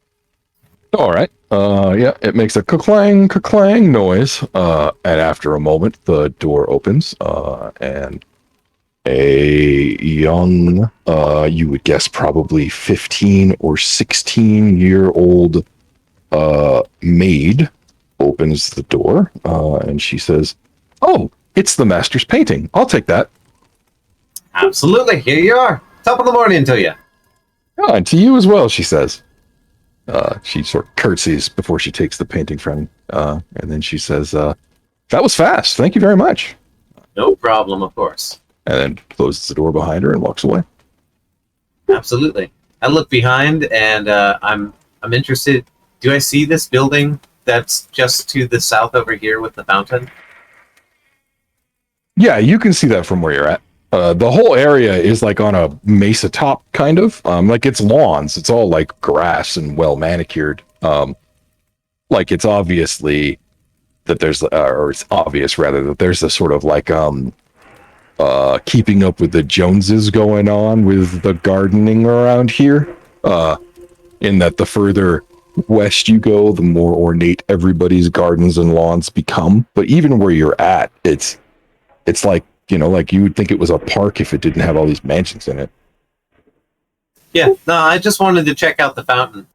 All right. Yeah, it makes a ka-clang noise. And after a moment, the door opens, and a young, you would guess probably 15 or 16-year-old maid opens the door, and she says, "Oh, it's the master's painting. I'll take that." Absolutely. Here you are. Top of the morning to you. "Oh, and to you as well," she says. She sort of curtsies before she takes the painting from, and then she says, "That was fast. Thank you very much." No problem, of course. And then closes the door behind her and walks away. Absolutely. I look behind, and I'm interested. Do I see this building that's just to the south over here with the fountain? Yeah, you can see that from where you're at. The whole area is like on a mesa top, kind of. Like it's lawns. It's all like grass and well manicured. Like it's obviously that there's, or it's obvious rather that there's a sort of like keeping up with the Joneses going on with the gardening around here. In that the further west you go, the more ornate everybody's gardens and lawns become. But even where you're at, it's like, you know, like you would think it was a park if it didn't have all these mansions in it. Yeah. No, I just wanted to check out the fountain,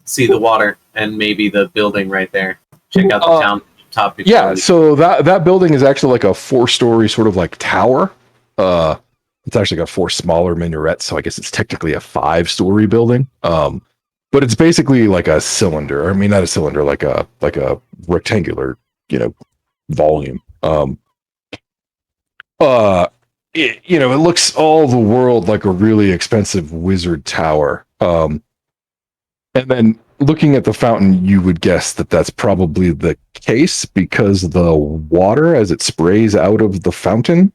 see the water, and maybe the building right there. Check out the town top. Yeah, so that building is actually like a 4-story sort of like tower. It's actually got 4 smaller minarets, so I guess it's technically a 5-story building. But it's basically like a cylinder. I mean, not a cylinder, like a rectangular, you know, volume. It looks all the world like a really expensive wizard tower. And then looking at the fountain, you would guess that that's probably the case because the water, as it sprays out of the fountain,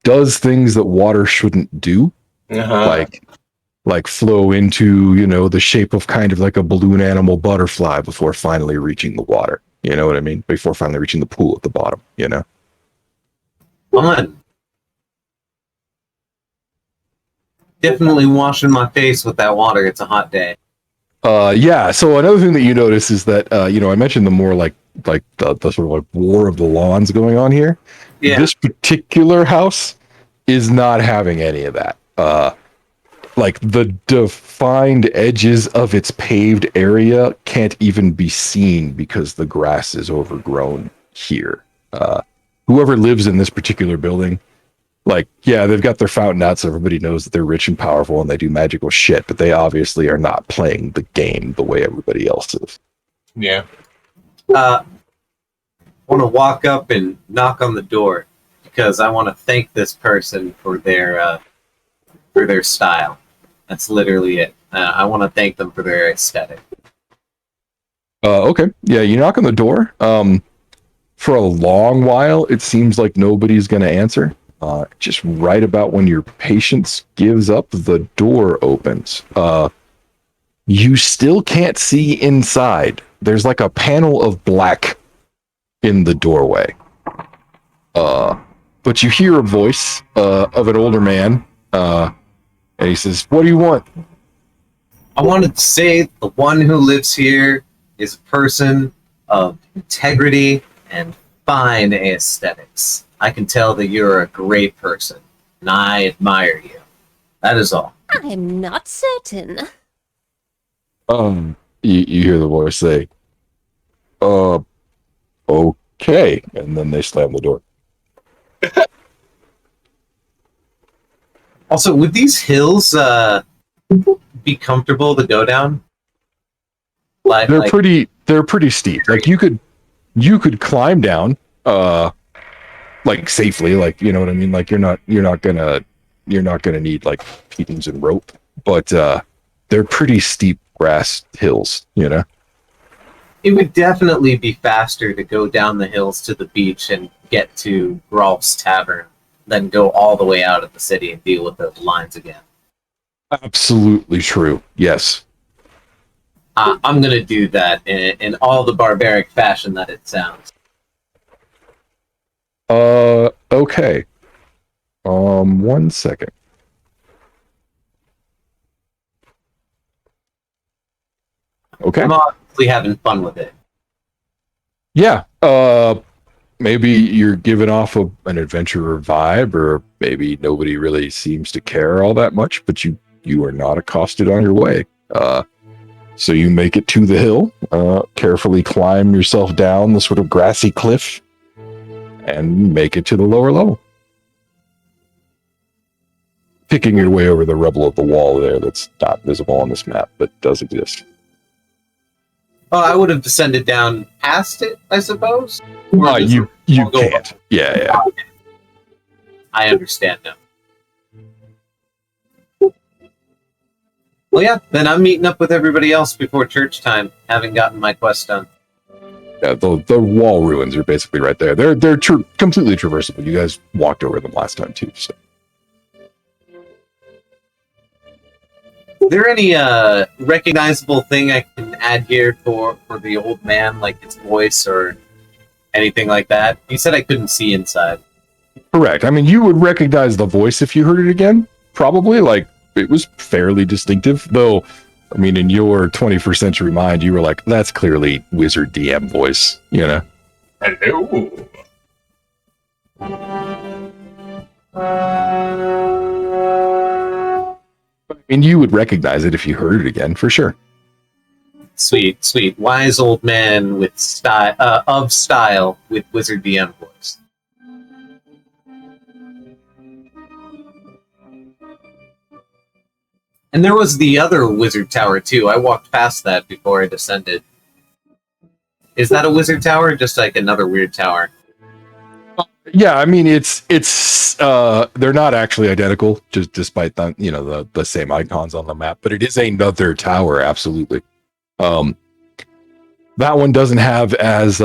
does things that water shouldn't do, like flow into, you know, the shape of kind of like a balloon animal butterfly before finally reaching the water. You know what I mean? Before finally reaching the pool at the bottom, you know? Fun. Definitely washing my face with that water. It's a hot day. Yeah. So another thing that you notice is that, I mentioned the more like the sort of like war of the lawns going on here. Yeah. This particular house is not having any of that. Like the defined edges of its paved area can't even be seen because the grass is overgrown here. Whoever lives in this particular building, like, yeah, they've got their fountain out so everybody knows that they're rich and powerful and they do magical shit, but they obviously are not playing the game the way everybody else is. Yeah. I want to walk up and knock on the door because I want to thank this person for their style. That's literally it. I want to thank them for their aesthetic. Okay. Yeah, you knock on the door. For a long while, it seems like nobody's going to answer. Just right about when your patience gives up, the door opens. You still can't see inside. There's like a panel of black in the doorway. But you hear a voice of an older man, and he says, "What do you want?" I wanted to say the one who lives here is a person of integrity and fine aesthetics. I can tell that you're a great person, and I admire you. That is all. I'm not certain. You hear the voice say, okay, and then they slam the door. Also, would these hills be comfortable to go down? They're pretty steep. Like you could climb down, like safely, like, you know what I mean? Like you're not gonna need like beatings and rope, but they're pretty steep grass hills, you know? It would definitely be faster to go down the hills to the beach and get to Rolf's Tavern than go all the way out of the city and deal with those lines again. Absolutely true. Yes. I'm going to do that in all the barbaric fashion that it sounds. Okay. 1 second. Okay. I'm obviously having fun with it. Yeah. Maybe you're giving off an adventurer vibe, or maybe nobody really seems to care all that much, but you are not accosted on your way. So you make it to the hill, carefully climb yourself down the sort of grassy cliff, and make it to the lower level. Picking your way over the rubble of the wall there that's not visible on this map, but does exist. Oh, I would have descended down past it, I suppose. Or does You it all go can't. up? Yeah. I understand now. Well, yeah, then I'm meeting up with everybody else before church time, having gotten my quest done. Yeah, the wall ruins are basically right there. They're completely traversable. You guys walked over them last time too. So. Is there any recognizable thing I can add here for the old man, like his voice or anything like that? You said I couldn't see inside. Correct. I mean, you would recognize the voice if you heard it again. Probably, like, it was fairly distinctive. Though, I mean, in your 21st century mind, you were like, that's clearly Wizard DM voice, you know? Hello. I mean, you would recognize it if you heard it again, for sure. Sweet, sweet, wise old man with style with Wizard DM voice. And there was the other wizard tower too. I walked past that before I descended. Is that a wizard tower or just like another weird tower? Yeah, I mean, it's they're not actually identical, just despite the same icons on the map, but it is another tower, absolutely. That one doesn't have as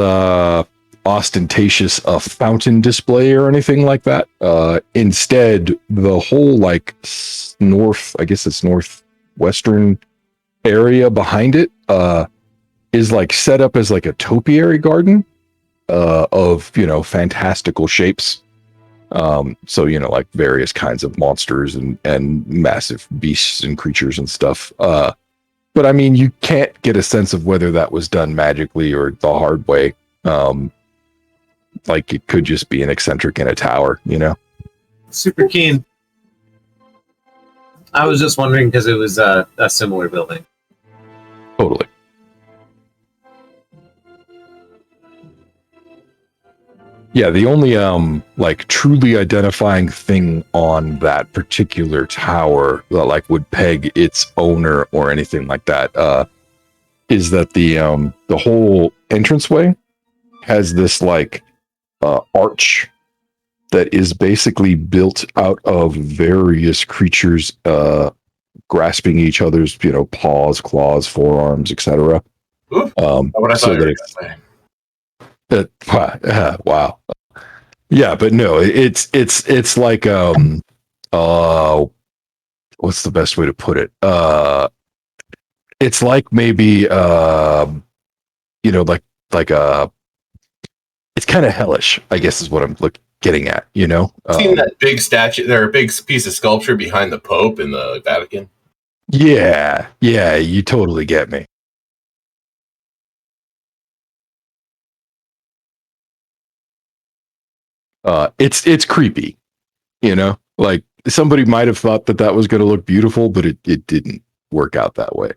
ostentatious a fountain display or anything like that. Instead, the whole like northwestern area behind it is like set up as like a topiary garden of fantastical shapes. So like various kinds of monsters and massive beasts and creatures and stuff. But I mean, you can't get a sense of whether that was done magically or the hard way. Like it could just be an eccentric in a tower, Super keen. I was just wondering because it was a similar building. Totally. Yeah, the only like truly identifying thing on that particular tower that like would peg its owner or anything like that is that the whole entranceway has this like arch that is basically built out of various creatures grasping each other's paws, claws, forearms, etc. What I So thought you that were it's gonna say. wow. Yeah, but no, it's like what's the best way to put it? It's like maybe like it's kind of hellish, I guess is what I'm getting at, Seen that big statue? There, a big piece of sculpture behind the Pope in the Vatican. Yeah, you totally get me. It's creepy, like somebody might have thought that was going to look beautiful, but it didn't work out that way.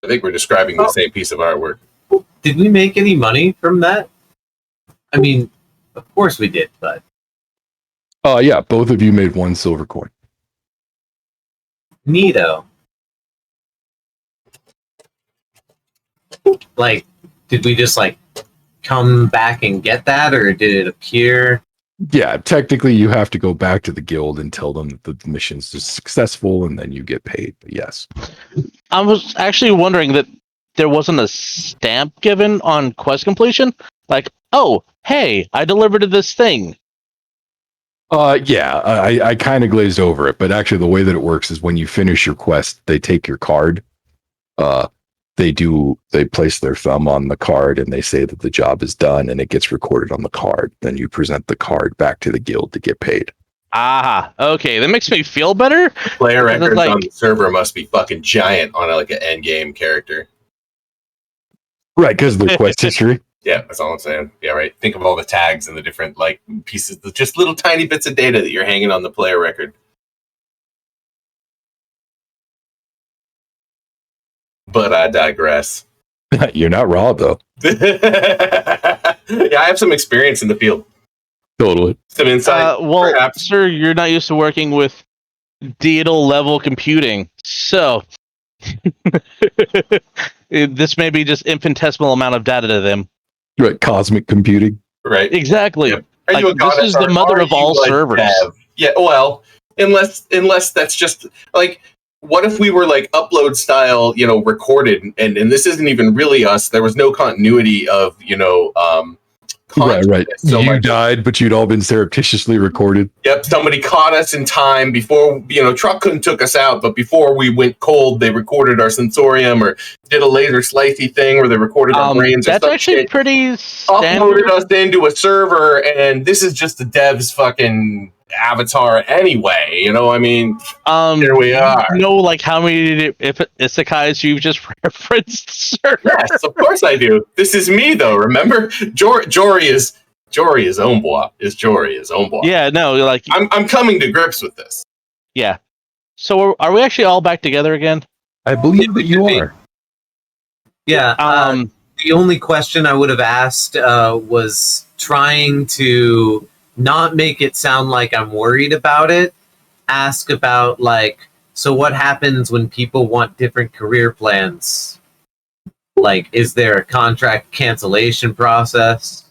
I think we're describing the same piece of artwork. Did we make any money from that? I mean, of course we did, but Yeah, both of you made 1 silver coin. neato. Like, did we just like come back and get that, or did it appear? Yeah, technically you have to go back to the guild and tell them that the mission's successful, and then you get paid. But yes. I was actually wondering that there wasn't a stamp given on quest completion. Like, oh, hey, I delivered this thing. Yeah, I kind of glazed over it, but actually the way that it works is when you finish your quest, they take your card, they place their thumb on the card and they say that the job is done and it gets recorded on the card. Then you present the card back to the guild to get paid. Ah, okay, that makes me feel better. Player Because it's records like- on the server must be fucking giant on like an end game character. Right, because of their quest history. Yeah, that's all I'm saying. Yeah, right. Think of all the tags and the different like pieces, just little tiny bits of data that you're hanging on the player record. But I digress. You're not wrong though. Yeah, I have some experience in the field. Totally. Some insight. Well, perhaps. sir, you're not used to working with data level computing, so this may be just infinitesimal amount of data to them. Right, cosmic computing. Right. Exactly. Yep. Are Like, you a this is goddess the or mother are of all you a servers. dev? Yeah, well, unless that's just like, what if we were like upload style, recorded, and this isn't even really us. There was no continuity of, content. Right. So You much. died, but you'd all been surreptitiously recorded. Yep, somebody caught us in time before, truck couldn't took us out, but before we went cold, they recorded our sensorium or did a laser slicey thing where they recorded our brains or That's some actually shit. pretty Uploaded standard. us into a server, and this is just the dev's fucking avatar anyway. I mean, here we are. You know, like how many isekais you've just referenced, sir? Yes, of course I do. This is me, though. Remember, Jory is Ombois. Jory is Ombois. Yeah, no, like I'm coming to grips with this. yeah. So are we actually all back together again? I believe that you are. Yeah. The only question I would have asked was trying to not make it sound like I'm worried about it. Ask about so what happens when people want different career plans? Like, is there a contract cancellation process?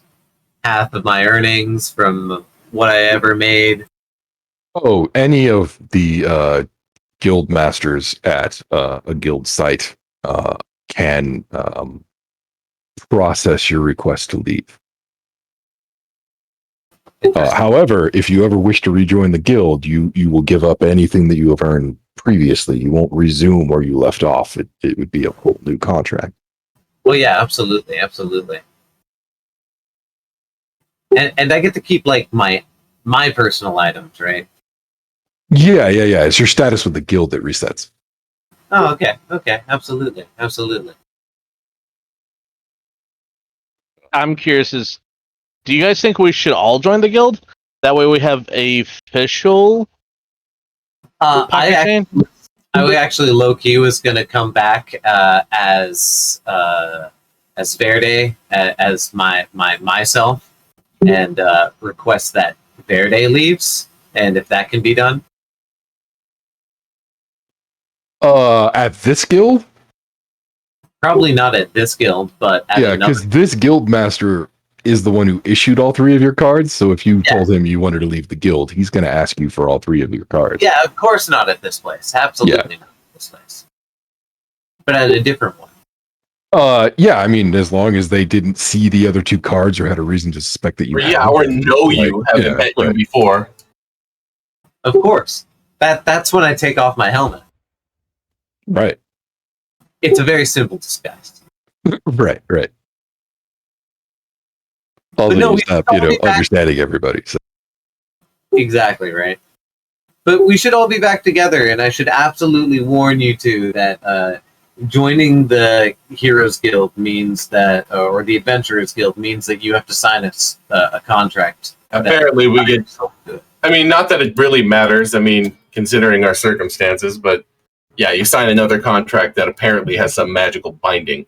Half of my earnings from what I ever made. Oh, any of the guild masters at a guild site can process your request to leave. However, if you ever wish to rejoin the guild, you will give up anything that you have earned previously. You won't resume where you left off. It would be a whole new contract. Well, yeah, absolutely. And I get to keep my personal items, right? Yeah. It's your status with the guild that resets. Oh, okay, absolutely. I'm curious. Do you guys think we should all join the guild? That way we have a official. I actually low key was gonna come back as Verde as myself and request that Verde leaves, and if that can be done. At this guild? Probably not at this guild, but at Yeah, another. because this guild master is the one who issued all three of your cards. So if you told him you wanted to leave the guild, he's going to ask you for all three of your cards. Yeah, of course not at this place. Absolutely not at this place. But at a different one. Yeah, I mean, as long as they didn't see the other two cards or had a reason to suspect that you or know you, haven't met you before. Of course. That's when I take off my helmet. Right. It's a very simple disguise. Right. Although no, you stop, understanding everybody. So. Exactly, right. But we should all be back together, and I should absolutely warn you two that joining the Heroes Guild means that, or the Adventurers Guild means that you have to sign a contract. Apparently, we get. I mean, not that it really matters. I mean, considering our circumstances, but yeah, you sign another contract that apparently has some magical binding.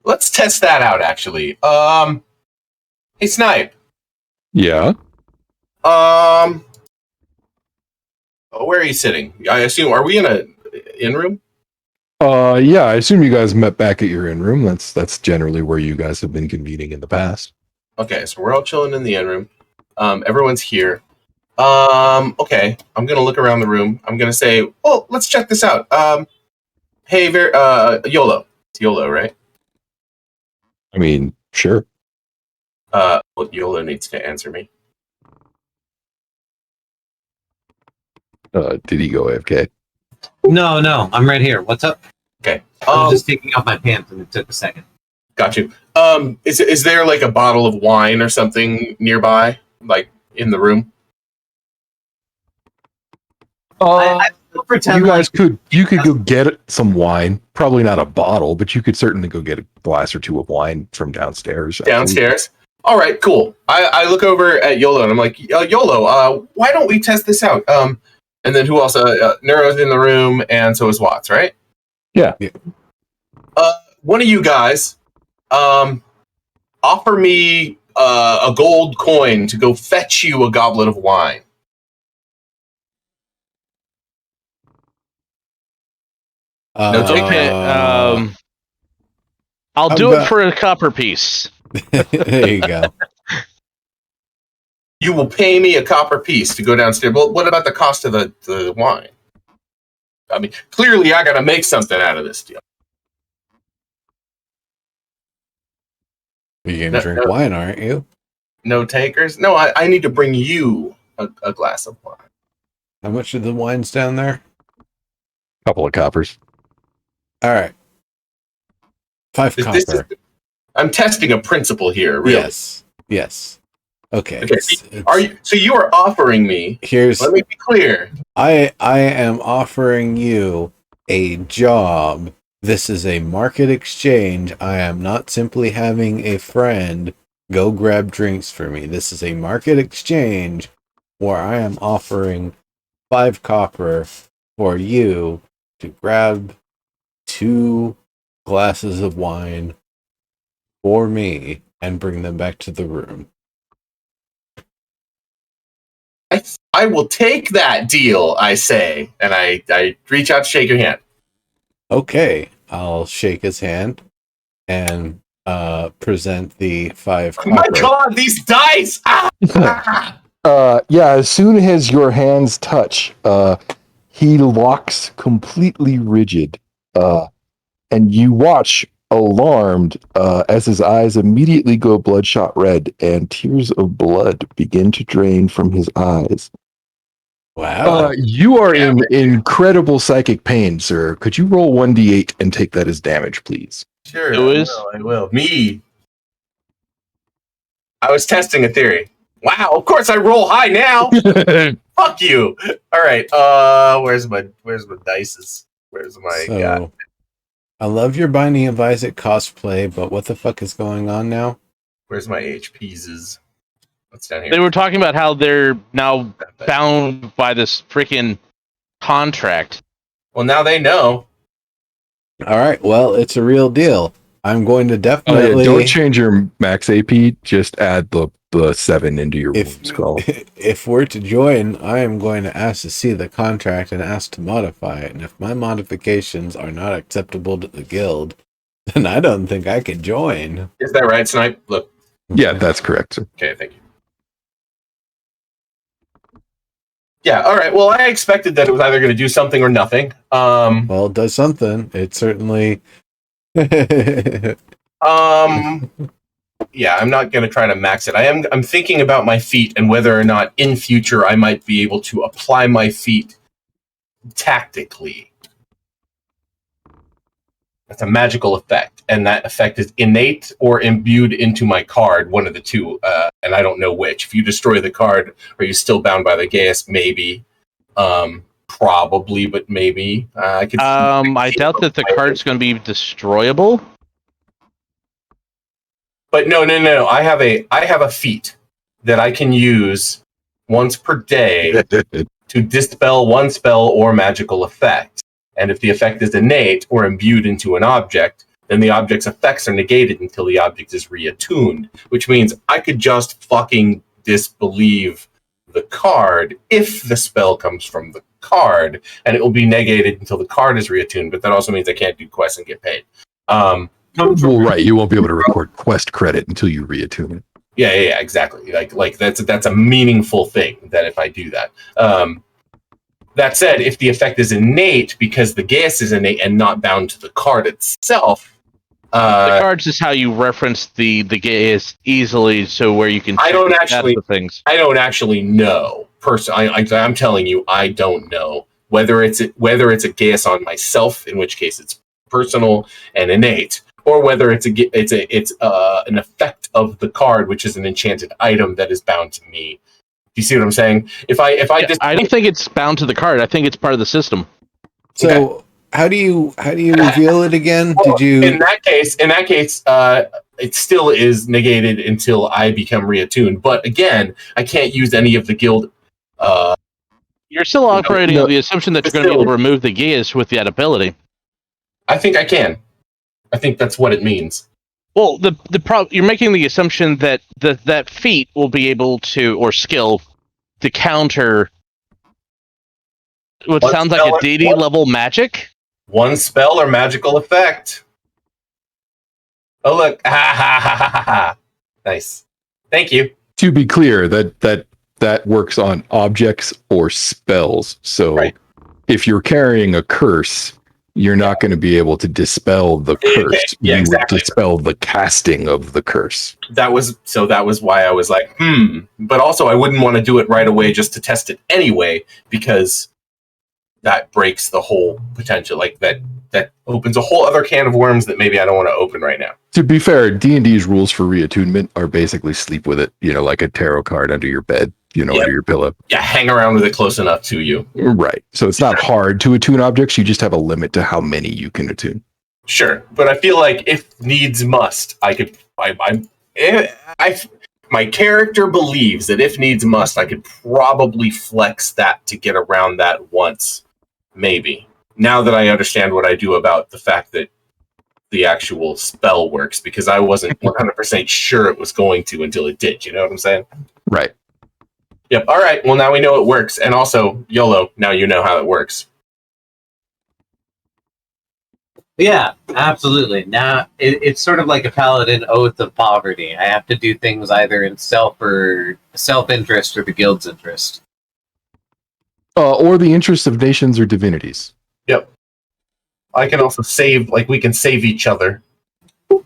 Let's test that out, actually. Hey, Snipe. Yeah. Where are you sitting? I assume, are we in a in-room? Yeah, I assume you guys met back at your in-room. That's generally where you guys have been convening in the past. Okay, so we're all chilling in the in-room. Everyone's here. Okay, I'm gonna look around the room. I'm gonna say, oh, let's check this out. Hey, YOLO. It's YOLO, right? I mean, sure. Well, YOLO needs to answer me. Did he go AFK? No, I'm right here. What's up? Okay. I was just taking off my pants, and it took a second. Got you. Is there like a bottle of wine or something nearby, like in the room? I pretend You guys like you could go get some wine. Probably not a bottle, but you could certainly go get a glass or two of wine from downstairs. Downstairs. All right, cool. I look over at Yolo and I'm like, Yolo, why don't we test this out? And then who else? Nero's in the room, and so is Watts, right? Yeah. One of you guys, offer me a gold coin to go fetch you a goblet of wine. No, Okay. I'll do it for a copper piece. There you go. You will pay me a copper piece to go downstairs. Well, what about the cost of the wine? I mean, clearly I got to make something out of this deal. You're going to drink wine, aren't you? No takers? No, I need to bring you a glass of wine. How much are the wines down there? Couple of coppers. All right. 5 copper. I'm testing a principle here, really. Yes. Okay. So you are offering me. Let me be clear. I am offering you a job. This is a market exchange. I am not simply having a friend go grab drinks for me. This is a market exchange where I am offering 5 copper for you to grab 2 glasses of wine for me and bring them back to the room. I will take that deal, I say, and I reach out to shake your hand. Okay, I'll shake his hand and present the 5 copper. Oh my god, these dice! Yeah, as soon as your hands touch, he locks completely rigid, and you watch, alarmed, as his eyes immediately go bloodshot red and tears of blood begin to drain from his eyes. Wow. You are in incredible psychic pain, sir. Could you roll 1d8 and take that as damage, please? Sure, I will. Me. I was testing a theory. Wow, of course I roll high now. Fuck you. All right. Where's my dices? Where's my god? I love your Binding of Isaac cosplay, but what the fuck is going on now? Where's my HPs? What's down here? They were talking about how they're now bound by this freaking contract. Well, now they know. All right. Well, it's a real deal. I'm going to definitely don't change your max AP. Just add the 7 into your wound skull. If we're to join, I am going to ask to see the contract and ask to modify it. And if my modifications are not acceptable to the guild, then I don't think I can join. Is that right, Snipe? Look. Yeah, that's correct, sir. Okay, thank you. Yeah, all right. Well, I expected that it was either going to do something or nothing. Well, it does something. It certainly. Yeah, I'm not going to try to max it. I'm thinking about my feat and whether or not in future I might be able to apply my feat tactically. That's a magical effect, and that effect is innate or imbued into my card, one of the two, and I don't know which. If you destroy the card, are you still bound by the gas? Maybe. Probably, but maybe. I doubt that the card's going to be destroyable. But no. I have a feat that I can use once per day to dispel one spell or magical effect. And if the effect is innate or imbued into an object, then the object's effects are negated until the object is reattuned, which means I could just fucking disbelieve the card if the spell comes from the card, and it will be negated until the card is reattuned, but that also means I can't do quests and get paid. Well, right, you won't be able to record quest credit until you reattune it. Yeah, exactly. Like that's a meaningful thing that if I do that. That said, if the effect is innate because the gas is innate and not bound to the card itself, the cards is how you reference the gas easily, so where you can. I don't actually know. I'm telling you, I don't know whether it's a gas on myself, in which case it's personal and innate, or whether it's an effect of the card, which is an enchanted item that is bound to me. Do you see what I'm saying? I don't think it's bound to the card. I think it's part of the system. So Okay. how do you reveal it again? Well, Did you? In that case, it still is negated until I become reattuned. But again, I can't use any of the guild. You're still operating no. on the assumption that you're going to be able to remove the geas with that ability. I think I can. I think that's what it means. Well, you're making the assumption that that feat will be able to, or skill, to counter what One sounds like spell a deity level magic. One spell or magical effect. Oh look! Ha ha ha ha ha! Nice. Thank you. To be clear, that works on objects or spells. So Right. if you're carrying a curse, you're not going to be able to dispel the curse. Yeah, you exactly. would dispel the casting of the curse. That was why I was like, But also, I wouldn't want to do it right away just to test it anyway, because that breaks the whole potential. Like that opens a whole other can of worms that maybe I don't want to open right now. To be fair, D&D's rules for reattunement are basically sleep with it, like a tarot card under your bed, under your pillow. Yeah, hang around with it close enough to you. Right. So it's not hard to attune objects. You just have a limit to how many you can attune. Sure, but I feel like if needs must, my character believes that if needs must, I could probably flex that to get around that once, maybe. Now that I understand what I do about the fact that the actual spell works, because I wasn't 100% sure it was going to until it did. You know what I'm saying? Right. Yep. All right. Well, now we know it works, and also YOLO. Now you know how it works. Yeah, absolutely. Now it's sort of like a paladin oath of poverty. I have to do things either in self-interest or the guild's interest. Or the interest of nations or divinities. Yep. I can also save, we can save each other.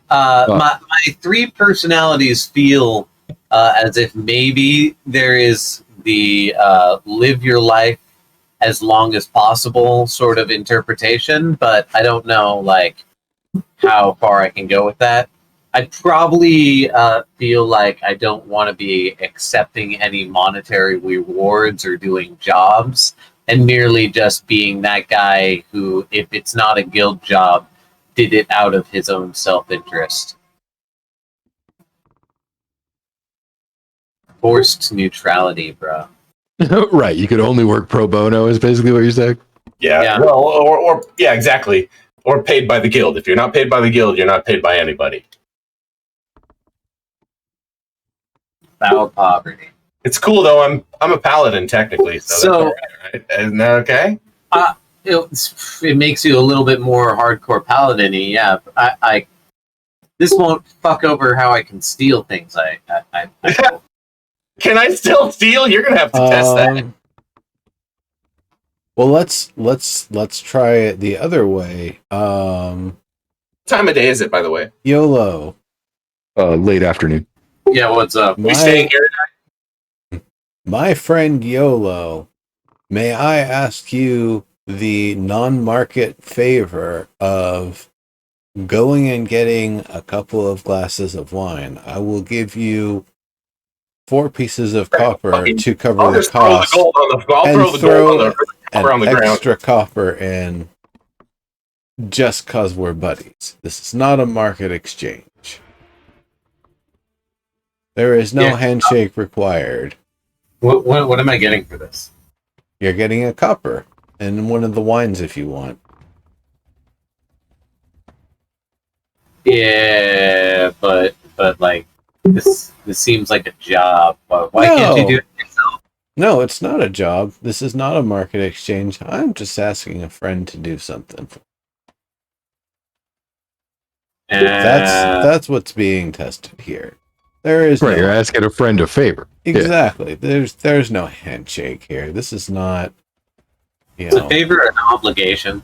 My three personalities feel as if maybe there is the live your life as long as possible sort of interpretation, but I don't know how far I can go with that. I'd probably feel like I don't want to be accepting any monetary rewards or doing jobs, and merely just being that guy who, if it's not a guild job, did it out of his own self-interest. Forced neutrality, bro. Right. You could only work pro bono is basically what you're saying. Yeah. Well, or yeah, exactly. Or paid by the guild. If you're not paid by the guild, you're not paid by anybody. Foul poverty. It's cool though. I'm a paladin technically, so that's all right? Isn't that okay? It makes you a little bit more hardcore paladin-y, yeah. I this won't fuck over how I can steal things. I Can I still steal? You're gonna have to test that. Well, let's try it the other way. What time of day is it, by the way? YOLO. Late afternoon. Yeah, what's up? We staying here tonight? My friend YOLO, may I ask you the non-market favor of going and getting a couple of glasses of wine? I will give you 4 pieces of copper to cover I'll the just throw the cost. gold on the. I'll and throw the gold on the copper on an the ground. extra copper in just cause we're buddies. This is not a market exchange. There is no handshake required. What am I getting for this? You're getting a copper and one of the wines if you want. Yeah, but this seems like a job. Why can't you do it yourself? No, it's not a job. This is not a market exchange. I'm just asking a friend to do something. That's what's being tested here. There is right. You're asking a friend a favor. Exactly. Yeah. There's no handshake here. This is not. It's a favor or an obligation.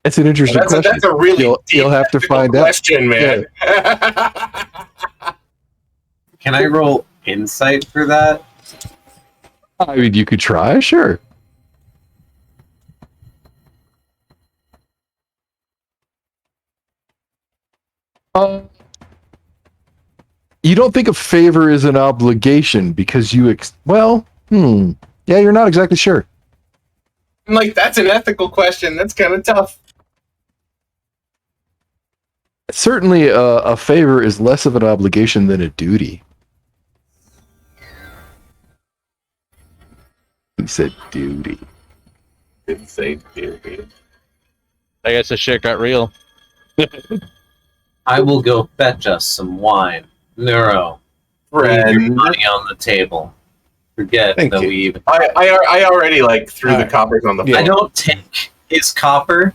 That's an interesting question. That's a really you'll have to find question, man. Yeah. Can I roll insight for that? I mean, you could try, sure. You don't think a favor is an obligation because you yeah, you're not exactly sure. I'm like, that's an ethical question. That's kind of tough. Certainly, a favor is less of an obligation than a duty. He said duty. Didn't say duty. I guess the shit got real. I will go fetch us some wine. Neuro, leave your Friend. money on the table. Forget Thank that you. we even. I already like threw the Alright. coppers on the Yeah. I floor. don't take his copper.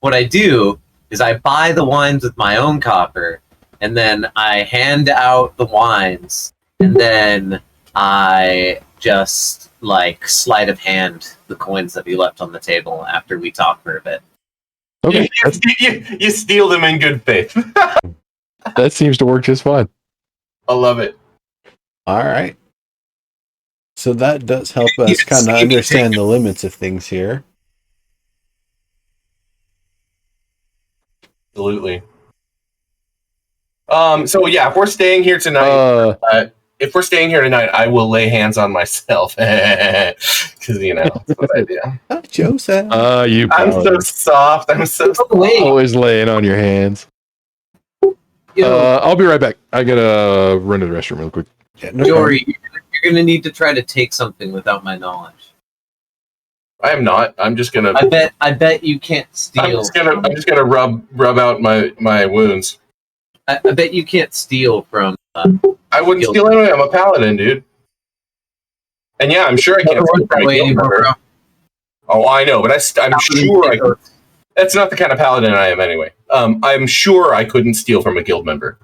What I do is I buy the wines with my own copper, and then I hand out the wines, and then I just like sleight of hand the coins that we left on the table after we talk for a bit. Okay, You steal them in good faith. that seems to work just fine. I love it. All right. So that does help us Yes, kind of you understand take- the limits of things here. Absolutely. So yeah, if we're staying here tonight, I will lay hands on myself because that's what I do. Oh, Joseph. You I'm so paladin. soft. I'm so. Oh, wait, Always laying on your hands. yo, I'll be right back. I gotta run to the restroom real quick. Yeah, no problem. Jory, you're gonna need to try to take something without my knowledge. I am not. I'm just gonna. I bet you can't steal. I'm just gonna rub out my wounds. I bet you can't steal from. I wouldn't steal anyway. I'm a paladin, dude. And yeah, I'm sure I can't steal from a guild member. Oh, I know, but I'm sure I could. That's not the kind of paladin I am anyway. I'm sure I couldn't steal from a guild member.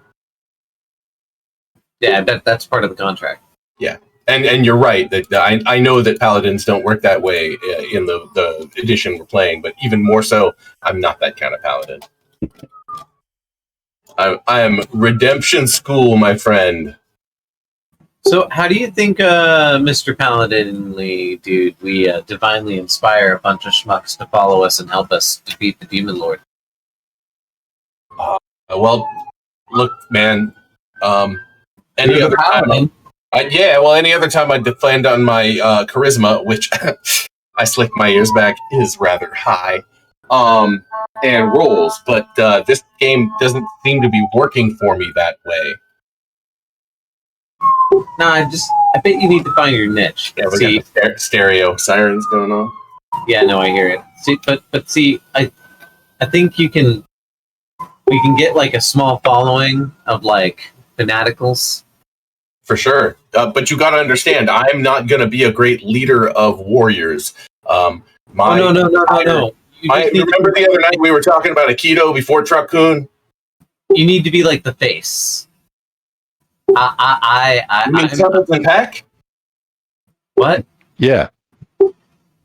Yeah, I bet that's part of the contract. And you're right that I know that paladins don't work that way in the edition we're playing, but even more so, I'm not that kind of paladin. I am redemption school, my friend. So, how do you think, Mr. Paladinly, dude, we divinely inspire a bunch of schmucks to follow us and help us defeat the demon lord? Well, look, man. Any You're other the time? paladin. Any other time I defend on my charisma, which I slick my ears back, is rather high, and rolls. But this game doesn't seem to be working for me that way. No, I bet you need to find your niche. Yeah, we See, got the stereo sirens going on. yeah, no, I hear it. See, but see, I think we can get like a small following of like fanaticals. For sure. But you got to understand, I'm not going to be a great leader of warriors. No. Remember You the other night we were talking about Aikido before Truck-kun? you need to be like the face. You mean Templeton Peck? What? Yeah.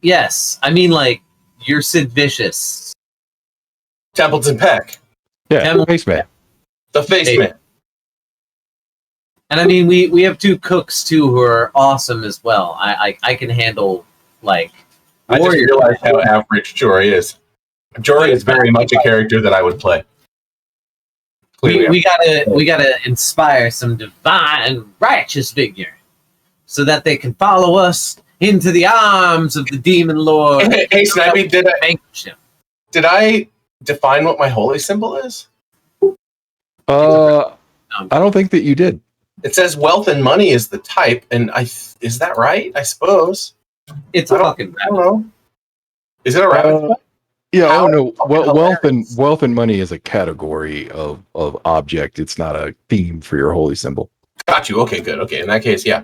Yes, I mean like you're Sid Vicious. Templeton Peck. Yeah. Camel- Face man. The face Hey. man. And I mean, we have two cooks too who are awesome as well. I can handle like I just warrior. realized how average Jory is. Jory is very much a character that I would play. We gotta inspire some divine righteous figure so that they can follow us into the arms of the demon lord. Hey, Snipey, Vanquish him. did I define what my holy symbol is? I don't think that you did. It says wealth and money is the type, and is that right? I suppose. It's a fucking I don't rabbit. know. Is it a rabbit? Yeah. How Oh no. fucking Wealth and money is a category of object. It's not a theme for your holy symbol. Got you. Okay, good. Okay, in that case, yeah.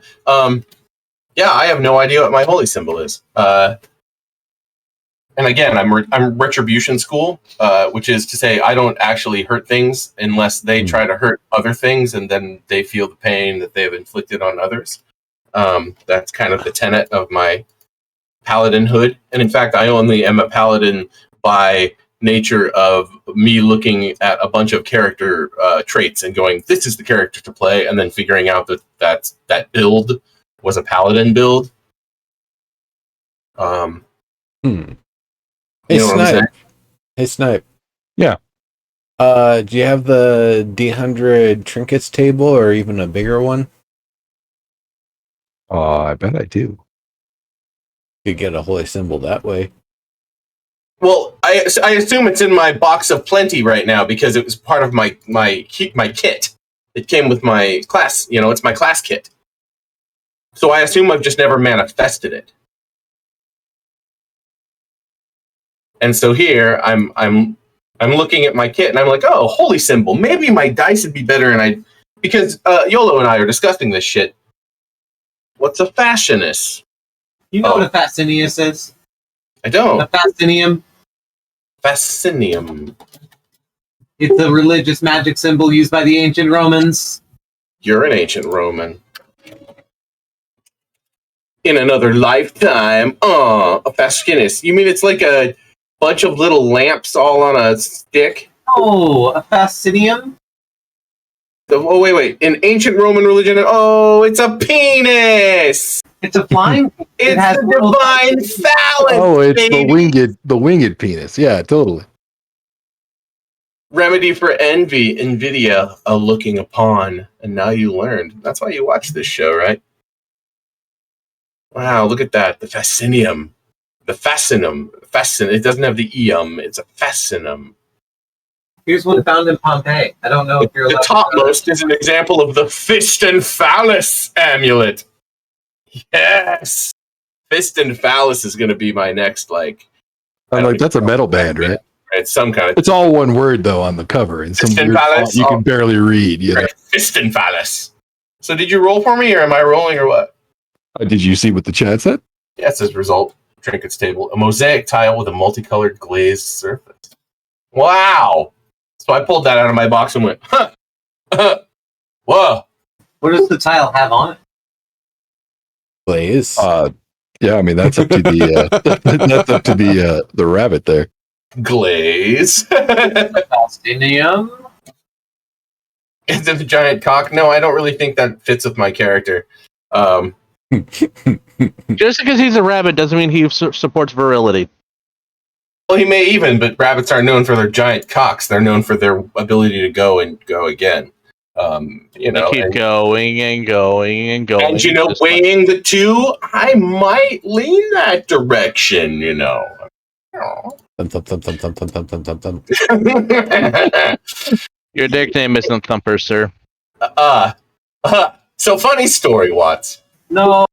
Yeah, I have no idea what my holy symbol is. And again, I'm retribution school, which is to say I don't actually hurt things unless they try to hurt other things, and then they feel the pain that they have inflicted on others. That's kind of the tenet of my paladinhood. And in fact, I only am a paladin by nature of me looking at a bunch of character traits and going, this is the character to play, and then figuring out that build was a paladin build. Hey, You know what I'm Snipe. saying? Hey, Snipe. Yeah. Do you have the D100 trinkets table or even a bigger one? I bet I do. You could get a holy symbol that way. Well, I assume it's in my box of plenty right now because it was part of my kit. It came with my class. It's my class kit. So I assume I've just never manifested it. And so here I'm looking at my kit and I'm like, oh, holy symbol. Maybe my dice would be better. Because YOLO and I are discussing this shit. What's a fashionist? You know what a fascinius is? I don't. A fascinium? Fascinium. It's a religious magic symbol used by the ancient Romans. You're an ancient Roman. In another lifetime. A fascinus. You mean it's like a bunch of little lamps all on a stick? Oh, a fascinium? Oh, wait. In ancient Roman religion, it's a penis! It's a flying. It's has a divine phallus! Oh, it's baby. the winged penis. Yeah, totally. Remedy for envy, Nvidia, a looking upon. And now you learned. That's why you watch this show, right? Wow, look at that. The fascinium. The fascinum. It doesn't have the eum. It's a fascinum. Here's one found in Pompeii. I don't know if you're allowed The topmost is an example of the fist and phallus amulet. Yes. Fist and phallus is going to be my next, I'm like, that's a metal band, right? It's some kind of... It's all one word, though, on the cover. And some Fist and weird phallus, font you can barely read. You know? Right. Fist and phallus. So did you roll for me, or am I rolling, or what? Did you see what the chat said? Yeah, it says result. Trinkets table. A mosaic tile with a multicolored glazed surface. Wow. So I pulled that out of my box and went, huh. Whoa. What does the tile have on it? Blaze. Yeah, I mean that's up to the rabbit there. Glaze. Fascinium? Is it a giant cock? No, I don't really think that fits with my character. Just because he's a rabbit doesn't mean he supports virility. Well, he may even, but rabbits aren't known for their giant cocks. They're known for their ability to go and go again. Keep going and going and going. And weighing the two, I might lean that direction. Thump, thump, thump, thump, thump, thump, thump, thump, thump. Your nickname isn't Thumper, sir. So funny story, Watts. No.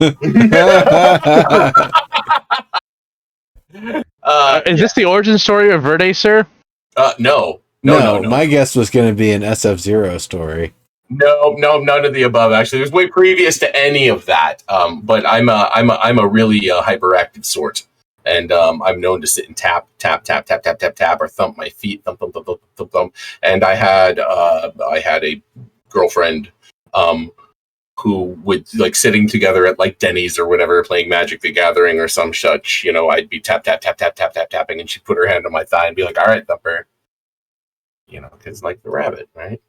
Is this the origin story of Verde, sir? No. No, my guess was going to be an SF0 story. No, none of the above. Actually, it was way previous to any of that. But I'm a really hyperactive sort, and I'm known to sit and tap, or thump my feet, thump. And I had a girlfriend, who would sitting together at Denny's or whatever, playing Magic the Gathering or some such. I'd be tapping, and she'd put her hand on my thigh and be like, "All right, thumper." Because the rabbit, right?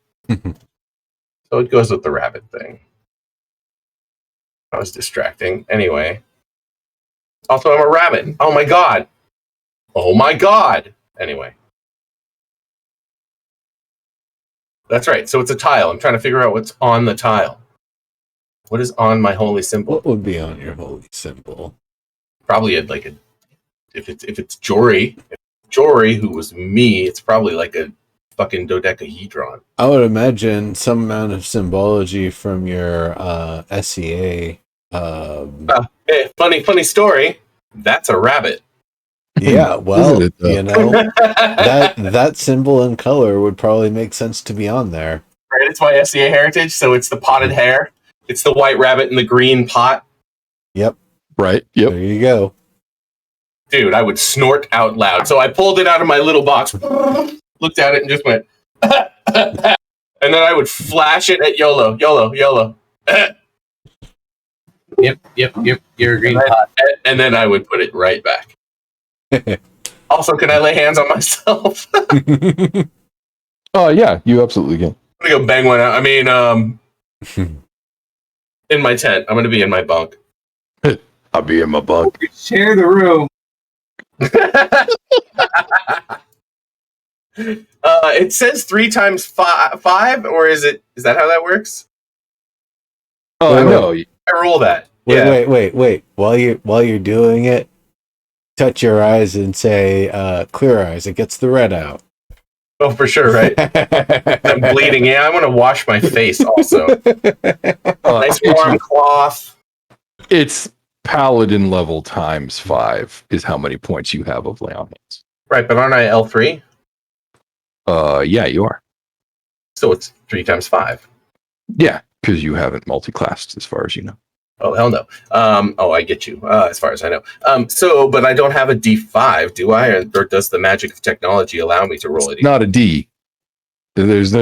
So it goes with the rabbit thing. That was distracting. Anyway. Also, I'm a rabbit. Oh my god. Anyway. That's right. So it's a tile. I'm trying to figure out what's on the tile. What is on my holy symbol? What would be on your holy symbol? Probably if it's Jory. Jory, who was me, it's probably a fucking dodecahedron. I would imagine some amount of symbology from your SCA. Hey, funny story. That's a rabbit. Yeah, well, Isn't it, that symbol and color would probably make sense to be on there. Right, it's my SCA heritage, so it's the potted hare. It's the white rabbit in the green pot. Yep. Right. Yep. There you go. Dude, I would snort out loud. So I pulled it out of my little box, looked at it, and just went, and then I would flash it at YOLO. Yep. You're a green pot. And then I would put it right back. Also, can I lay hands on myself? Oh yeah, you absolutely can. I'm gonna go bang one out. I mean, in my tent. I'm gonna be in my bunk. I'll be in my bunk. Share the room. It says 3 times 5, or is that how that works? Oh, Wait, no. I roll that. Wait. While you're doing it, touch your eyes and say, clear eyes. It gets the red out. Oh, for sure, right? I'm bleeding. Yeah, I want to wash my face also. Nice warm cloth. It's paladin level times 5 is how many points you have of lay on hands. Right, but aren't I L3? Yeah, you are. So it's 3 times 5. Yeah, because you haven't multi-classed as far as you know. Oh, hell no. I get you, as far as I know. But I don't have a D5, do I? Or does the magic of technology allow me to roll it? Not a D. There's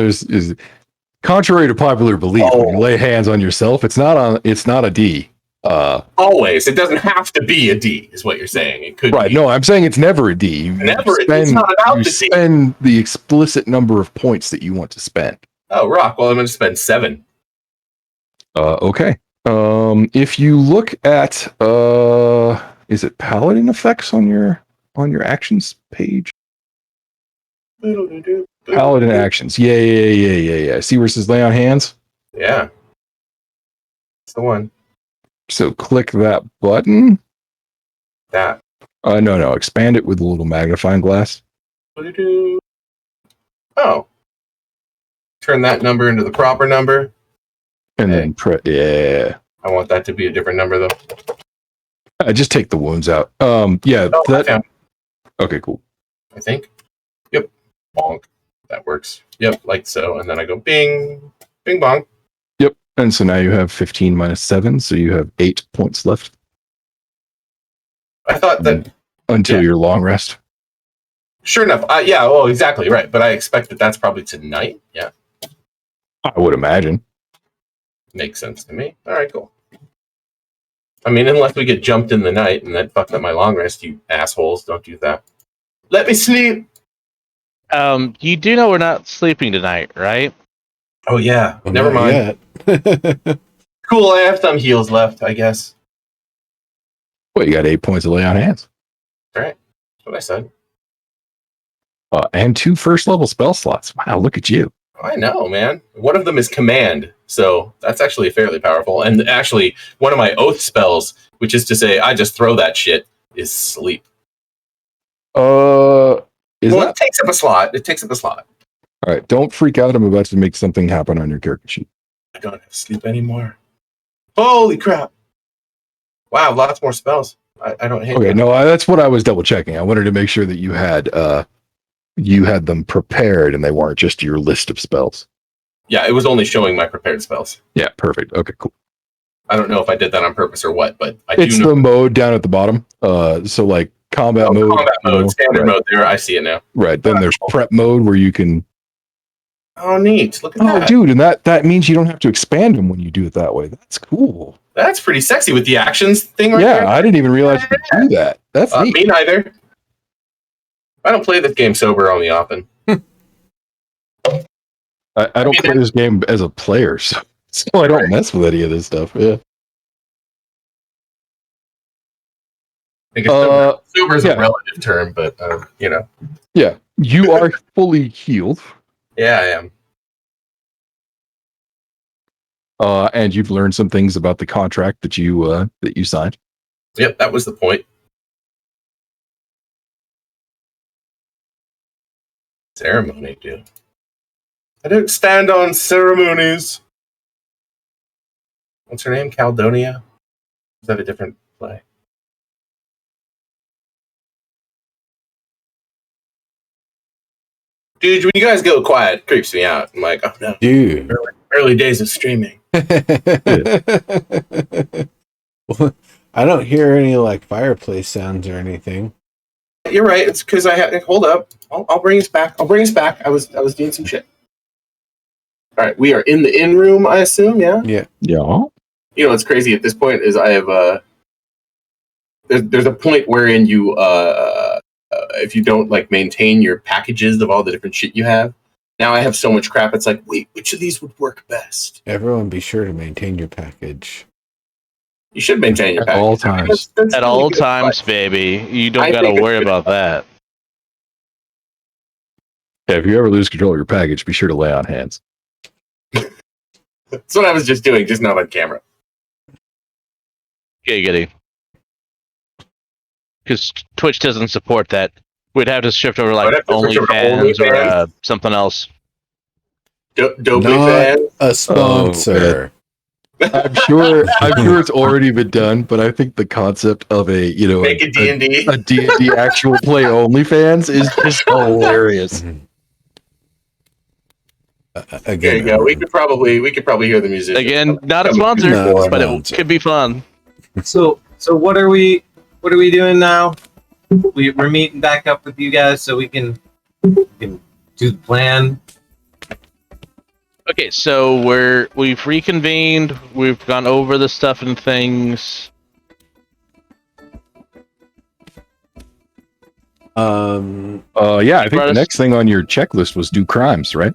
contrary to popular belief, when you lay hands on yourself, it's not a D. Always. It doesn't have to be a D, is what you're saying. It could right. be. No, I'm saying it's never a D. It's not about the D. Spend the explicit number of points that you want to spend. Oh, rock. Well, I'm going to spend 7. Okay. If you look at is it paladin effects on your actions page? Paladin actions. Yeah. See where it says lay on hands? Yeah. That's the one. So click that button. That. No. Expand it with a little magnifying glass. Oh. Turn that number into the proper number. And then yeah. I want that to be a different number though. Just take the wounds out. Yeah. Okay, cool. I think. Yep. Bonk. That works. Yep, like so. And then I go bing, bing bong. Yep. And so now you have 15 minus 7, so you have 8 points left. I thought that until your long rest. Sure enough. Yeah, well, exactly right. But I expect that's probably tonight. Yeah. I would imagine. Makes sense to me. All right, cool. I mean, unless we get jumped in the night and then fucked up my long rest, you assholes. Don't do that. Let me sleep. You do know we're not sleeping tonight, right? Oh, yeah. Well, never mind. Cool, I have some heals left, I guess. Well, you got 8 points of lay on hands. All right. That's what I said. And 2 first level spell slots. Wow, look at you. I know, man. One of them is command, so that's actually fairly powerful. And actually, one of my oath spells, which is to say I just throw that shit, is sleep. It takes up a slot. All right, don't freak out. I'm about to make something happen on your character sheet. I don't have sleep anymore. Holy crap. Wow, lots more spells. I don't hate Okay, that. no, that's what I was double checking. I wanted to make sure that you had them prepared and they weren't just your list of spells. Yeah, it was only showing my prepared spells. Yeah, perfect. Okay, cool. I don't know if I did that on purpose or what, but It's the mode down at the bottom. So like combat mode, standard mode there. I see it now. Right. Then there's prep mode where you can. Oh, neat! Look at that. Oh, dude, and that means you don't have to expand them when you do it that way. That's cool. That's pretty sexy with the actions thing right there. Yeah, I didn't even realize you could do that. That's neat. Me neither. I don't play this game sober only often. I don't play this game as a player, so I don't mess with any of this stuff. Yeah. I guess sober is a relative term, but you know. Yeah, you are fully healed. Yeah, I am. And you've learned some things about the contract that you signed. Yep, that was the point. Ceremony, dude. I don't stand on ceremonies. What's her name? Caldonia? Is that a different play? Dude, when you guys go quiet, it creeps me out. I'm like, oh no. Dude. Early days of streaming. Well, I don't hear any like fireplace sounds or anything. You're right. It's because I had. Hold up. I'll bring us back. I was doing some shit. All right, we are in the in room, I assume. Yeah. Yeah. Yeah. You know what's crazy at this point is I have there's a point wherein you if you don't like maintain your packages of all the different shit you have. Now I have so much crap. It's like, wait, which of these would work best? Everyone, be sure to maintain your package. You should maintain your package. At all times. That's At really all good times, advice. baby. You don't I got to think it's worry good about that. Yeah, if you ever lose control of your package, be sure to lay on hands. That's what I was just doing, just not on camera. Giggity. Because Twitch doesn't support that. We'd have to shift over I'd like have to switch over to OnlyFans or OnlyFans. something else. Dopey Not fans. a sponsor. I'm sure it's already been done, but I think the concept of a Make a D&D. a D&D actual play OnlyFans is just hilarious. Again, There you go. We could probably hear the musician. Again, not a sponsor, Not a but it sponsor. could be fun. So what are we doing now? We're meeting back up with you guys so we can do the plan. Okay, so we've reconvened. We've gone over the stuff and things. Yeah, I think the next thing on your checklist was do crimes, right?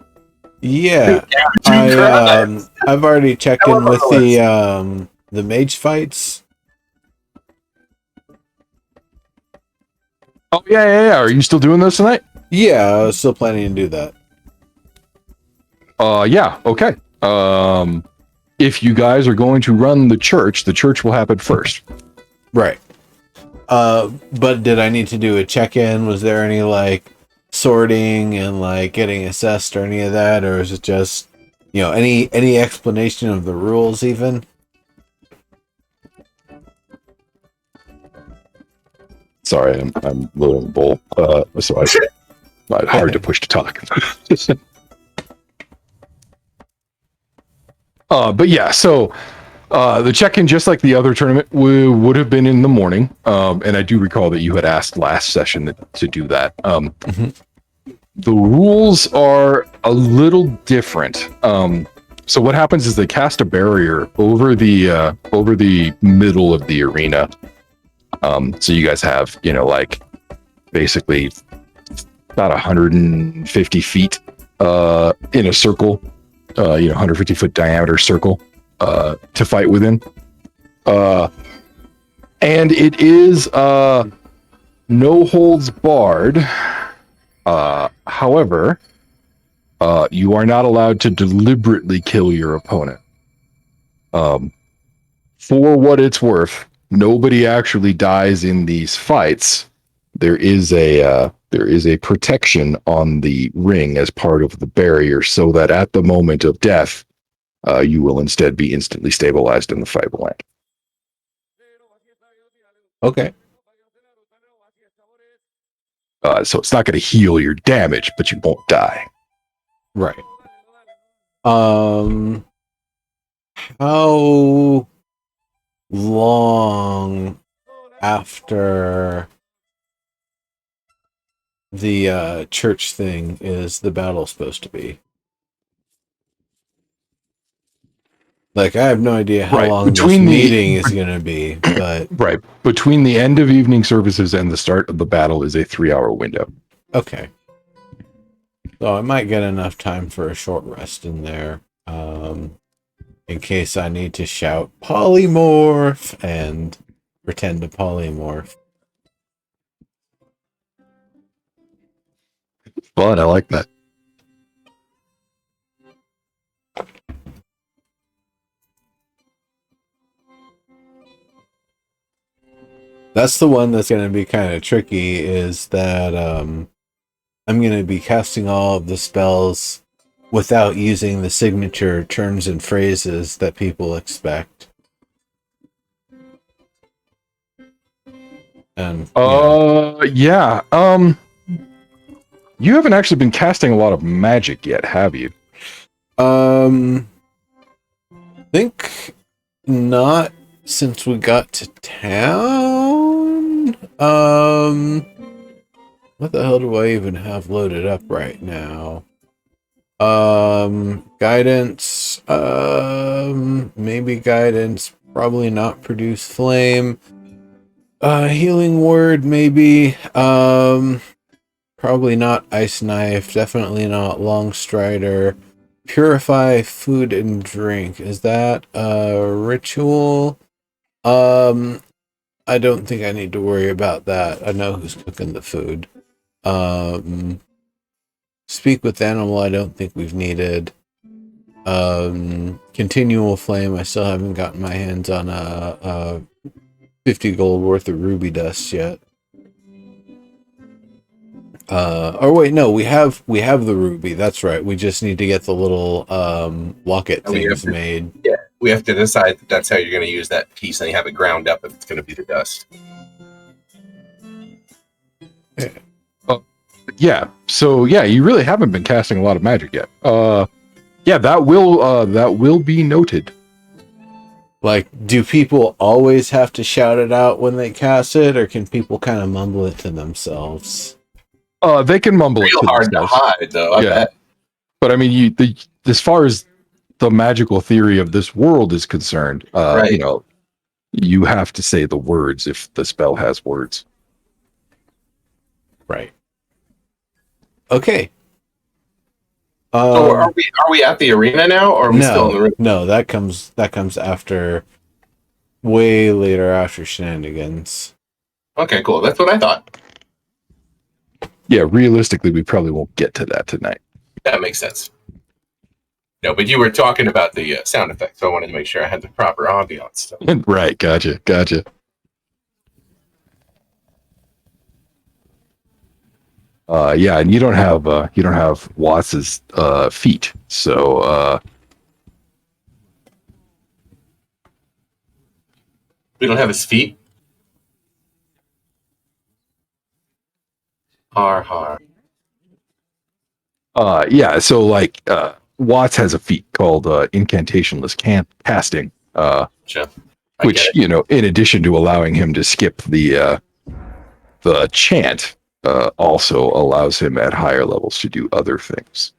Yeah, I've already checked in with the mage fights. Oh yeah. Are you still doing those tonight? Yeah, I was still planning to do that. Yeah, okay. If you guys are going to run the church will happen first. Right. But did I need to do a check-in? Was there any like sorting and like getting assessed or any of that, or is it just any explanation of the rules even? Sorry, I'm loading the bowl. So hard to push to talk. But yeah, so the check-in, just like the other tournament, would have been in the morning. And I do recall that you had asked last session to do that. The rules are a little different. So what happens is they cast a barrier over the middle of the arena. So you guys have, like basically about 150 feet in a circle. 150 foot diameter circle to fight within. And it is no holds barred. However, you are not allowed to deliberately kill your opponent. For what it's worth, nobody actually dies in these fights. There is a protection on the ring as part of the barrier, so that at the moment of death, you will instead be instantly stabilized and the fight will end. Okay. So it's not going to heal your damage, but you won't die. Right. How long after the church thing is the battle supposed to be? Like, I have no idea how long this meeting is going to be, but... Right. Between the end of evening services and the start of the battle is a 3-hour window. Okay. So I might get enough time for a short rest in there, in case I need to shout polymorph and pretend to polymorph. Fun, I like that. That's the one that's going to be kind of tricky, is that I'm going to be casting all of the spells without using the signature turns and phrases that people expect. And yeah. You haven't actually been casting a lot of magic yet, have you? Think not since we got to town. What the hell do I even have loaded up right now? Guidance, maybe guidance, probably not produce flame. Healing word, maybe. Probably not ice knife, definitely not long strider. Purify food and drink. Is that a ritual? I don't think I need to worry about that. I know who's cooking the food. Speak with animal, I don't think we've needed. Continual flame, I still haven't gotten my hands on a 50 gold worth of ruby dust yet. Or wait, no, we have the ruby. That's right. We just need to get the little locket And we things have to- made. Yeah, we have to decide that that's how you're going to use that piece, and you have it ground up if it's going to be the dust. Yeah. So yeah, you really haven't been casting a lot of magic yet. Yeah, that will be noted. Like, do people always have to shout it out when they cast it, or can people kind of mumble it to themselves? They can mumble it Real to hard to themselves. hide, though. I Yeah. bet. But I mean, as far as the magical theory of this world is concerned, Right. you know, you have to say the words if the spell has words. Right. Okay. So are we at the arena now, or are we still in the room? No, that comes after, way later after shenanigans. Okay, cool. That's what I thought. Yeah, realistically, we probably won't get to that tonight. That makes sense. No, but you were talking about the sound effects, so I wanted to make sure I had the proper ambiance. So. Right, gotcha. Yeah, and you don't have Watts's feet, so We don't have his feet. Har. yeah, so like Watts has a feat called incantationless casting, Sure. which, you know, in addition to allowing him to skip the chant, also allows him at higher levels to do other things.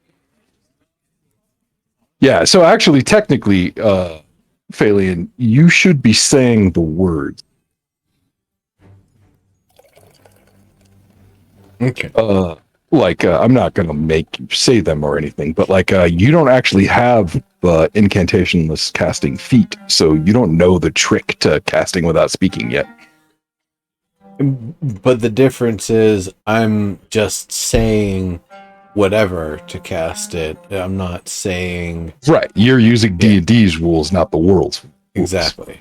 Yeah, so actually, technically, Phalian, you should be saying the words. Okay. I'm not going to make you say them or anything, but you don't actually have the incantationless casting feat, so you don't know the trick to casting without speaking yet. But the difference is I'm just saying whatever to cast it. I'm not saying... Right, you're using D&D's rules, not the world's rules. Exactly.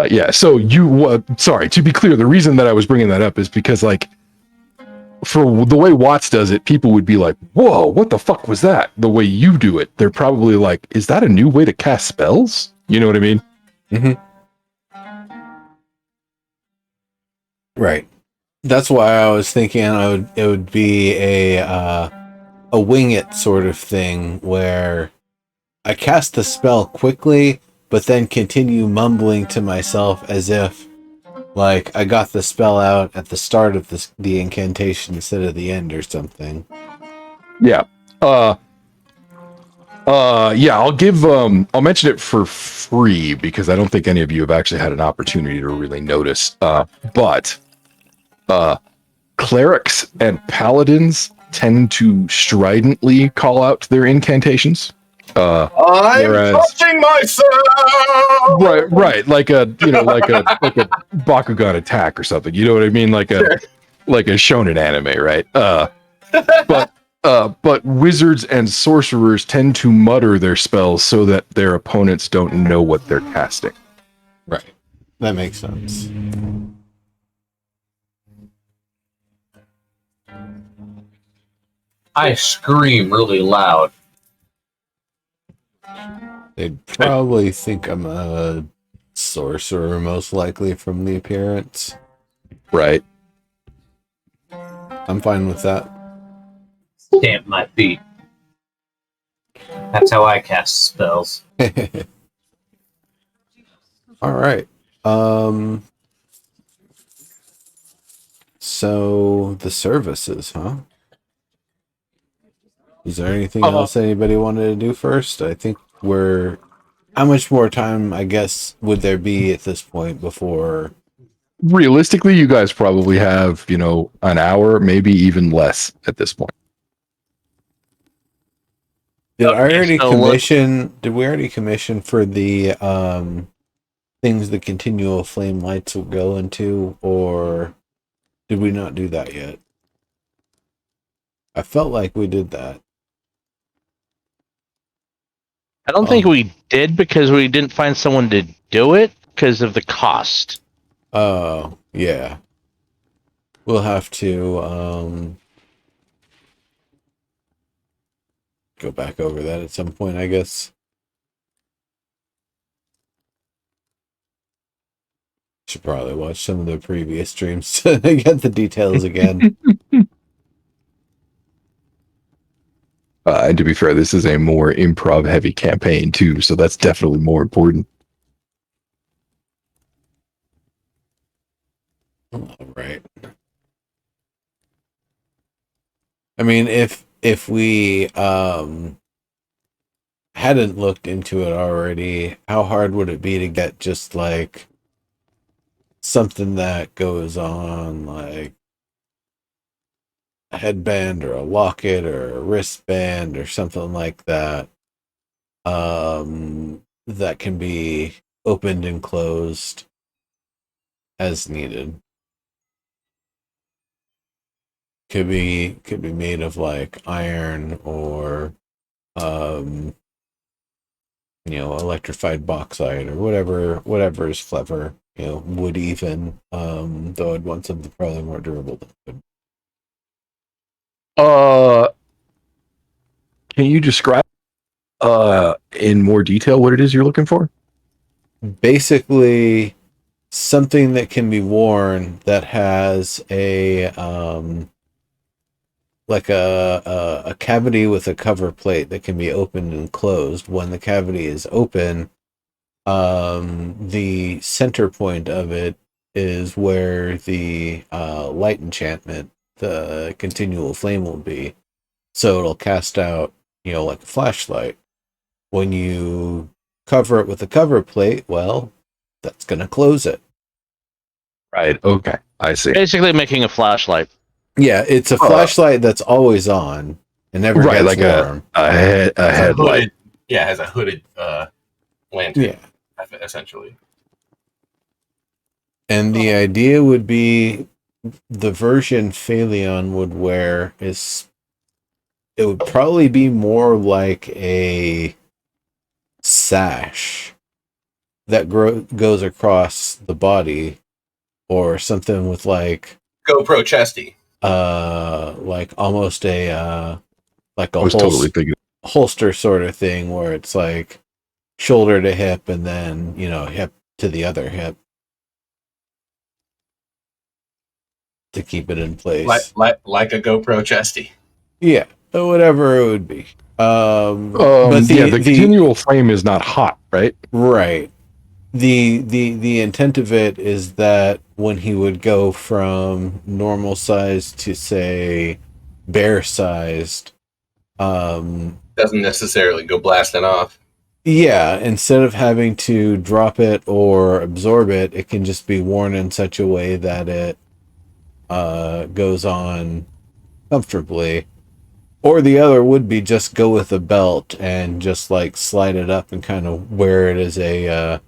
Yeah, so sorry, to be clear, the reason that I was bringing that up is because, for the way Watts does it, people would be like, whoa, what the fuck was that? The way you do it, they're probably like, is that a new way to cast spells? You know what I mean? Mm-hmm. Right. That's why I was thinking it would be a wing it sort of thing where I cast the spell quickly, but then continue mumbling to myself as if like I got the spell out at the start of the incantation instead of the end or something. Yeah. Yeah, I'll mention it for free because I don't think any of you have actually had an opportunity to really notice. But clerics and paladins tend to stridently call out their incantations. I'm Whereas- touching myself. Right, like a Bakugan attack or something. You know what I mean? Like a shonen anime, right? But wizards and sorcerers tend to mutter their spells so that their opponents don't know what they're casting. Right. That makes sense. I scream really loud. They'd probably think I'm a sorcerer, most likely, from the appearance. Right. I'm fine with that. Stamp my feet. That's how I cast spells. All right. So the services, huh? Is there anything else anybody wanted to do first? I think how much more time, I guess, would there be at this point before? Realistically, you guys probably have, an hour, maybe even less at this point. Did we already so commission for the things the continual flame lights will go into, or did we not do that yet? I felt like we did that. I don't think we did because we didn't find someone to do it because of the cost. Oh, yeah. We'll have to go back over that at some point, I guess. Should probably watch some of the previous streams to get the details again. And to be fair, this is a more improv heavy campaign too, so that's definitely more important. All right. I mean, if we hadn't looked into it already, how hard would it be to get just like something that goes on, like a headband or a locket or a wristband or something like that, that can be opened and closed as needed? Could be made of like iron or electrified bauxite or whatever is clever, wood even, though I'd want something probably more durable than wood. Can you describe in more detail what it is you're looking for? Basically something that can be worn that has a like a cavity with a cover plate that can be opened and closed. When the cavity is open, the center point of it is where the light enchantment, the continual flame, will be. So it'll cast out, like a flashlight. When you cover it with a cover plate, well, that's going to close it. Right. Okay. I see. Basically, making a flashlight. Yeah, it's a flashlight that's always on and never Right, gets like warm. a headlight. It has a hooded lantern, Yeah. essentially. And the idea would be the version Phaleon would wear is, it would probably be more like a sash that goes across the body, or something with like GoPro chesty. like almost a like I a was totally thinking. holster sort of thing, where it's like shoulder to hip and then hip to the other hip to keep it in place. Like a GoPro chesty. Yeah, whatever it would be. But the continual flame is not hot, right? Right. The intent of it is that when he would go from normal size to, say, bear sized, Doesn't necessarily go blasting off. yeah, instead of having to drop it or absorb it, it can just be worn in such a way that it goes on comfortably. Or the other would be just go with a belt and just like slide it up and kind of wear it as a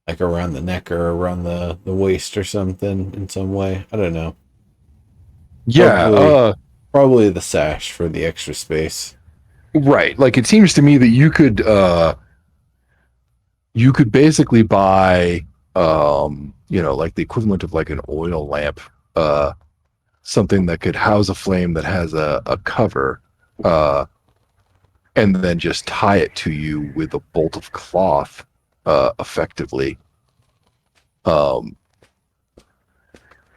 like around the neck or around the waist or something in some way. I don't know. Yeah. Probably the sash for the extra space. Right. Like it seems to me that you could basically buy like the equivalent of like an oil lamp, something that could house a flame that has a cover, and then just tie it to you with a bolt of cloth, effectively.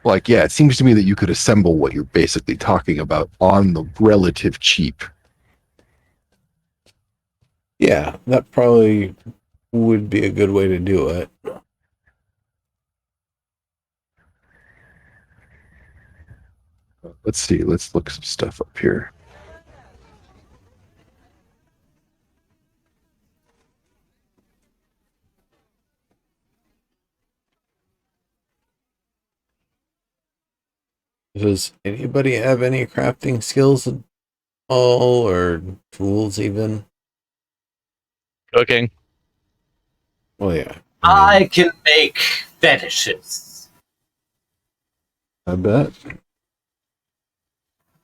It seems to me that you could assemble what you're basically talking about on the relative cheap. Yeah, that probably would be a good way to do it. Let's see. Let's look some stuff up here. Does anybody have any crafting skills at all, or tools even? Cooking. Well, yeah. I can make fetishes. I bet.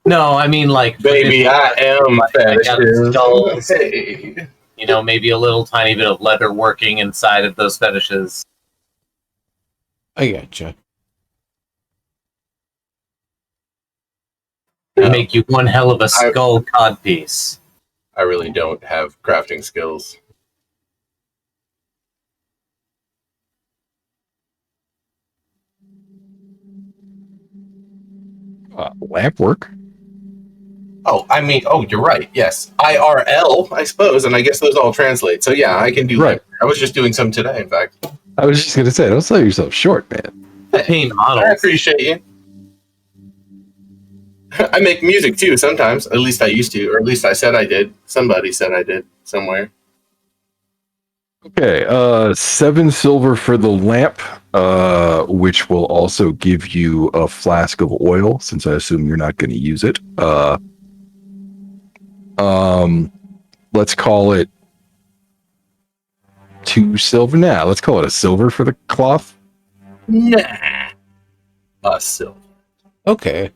No, I mean like Baby, I am fetishes. skulls. Hey. You know, maybe a little tiny bit of leather working inside of those fetishes. I gotcha. They make you one hell of a skull codpiece. I really don't have crafting skills. Lamp work. Oh, I mean, you're right. Yes, IRL, I suppose, and I guess those all translate. So yeah, I can do. Right. I was just doing some today, in fact. I was just gonna say, don't sell yourself short, man. Paint I models. appreciate you. I make music too sometimes. At least I used to, or at least I said I did. Somebody said I did somewhere. Okay, 7 silver for the lamp, which will also give you a flask of oil, since I assume you're not going to use it. Let's call it 2 silver. Nah, let's call it a silver for the cloth. Nah. Silver. Okay.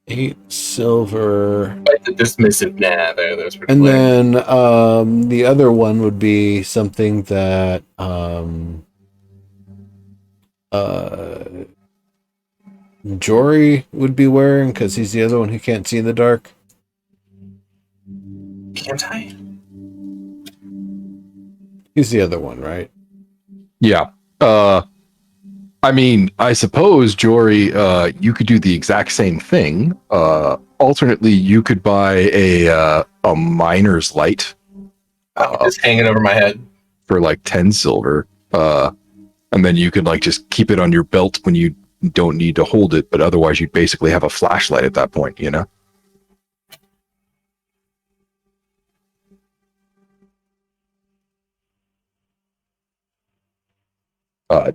8 silver. Like the dismissive nah there. That's pretty And clear. then the other one would be something that Jory would be wearing because he's the other one who can't see in the dark. Can't I? He's the other one, right? Yeah. I mean, I suppose, Jory, you could do the exact same thing. Alternately, you could buy a miner's light Just hanging over my head. for like 10 silver. And then you could like just keep it on your belt when you don't need to hold it, but otherwise you'd basically have a flashlight at that point, you know?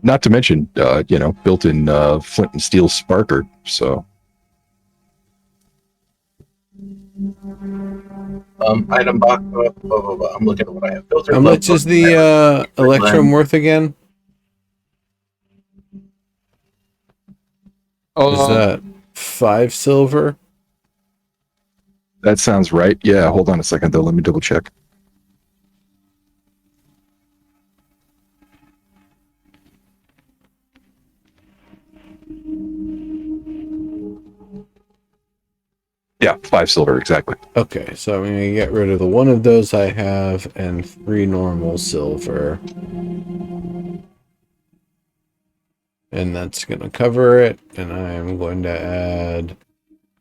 Not to mention, built-in flint and steel sparker. So Item box. Blah, blah, blah. I'm looking at what I have. Filter. How much is the Electrum worth again? Is that 5 silver? That sounds right. Yeah, hold on a second though. Let me double check. Yeah, 5 silver, exactly. Okay, so I'm going to get rid of the one of those I have and 3 normal silver. And that's going to cover it. And I'm going to add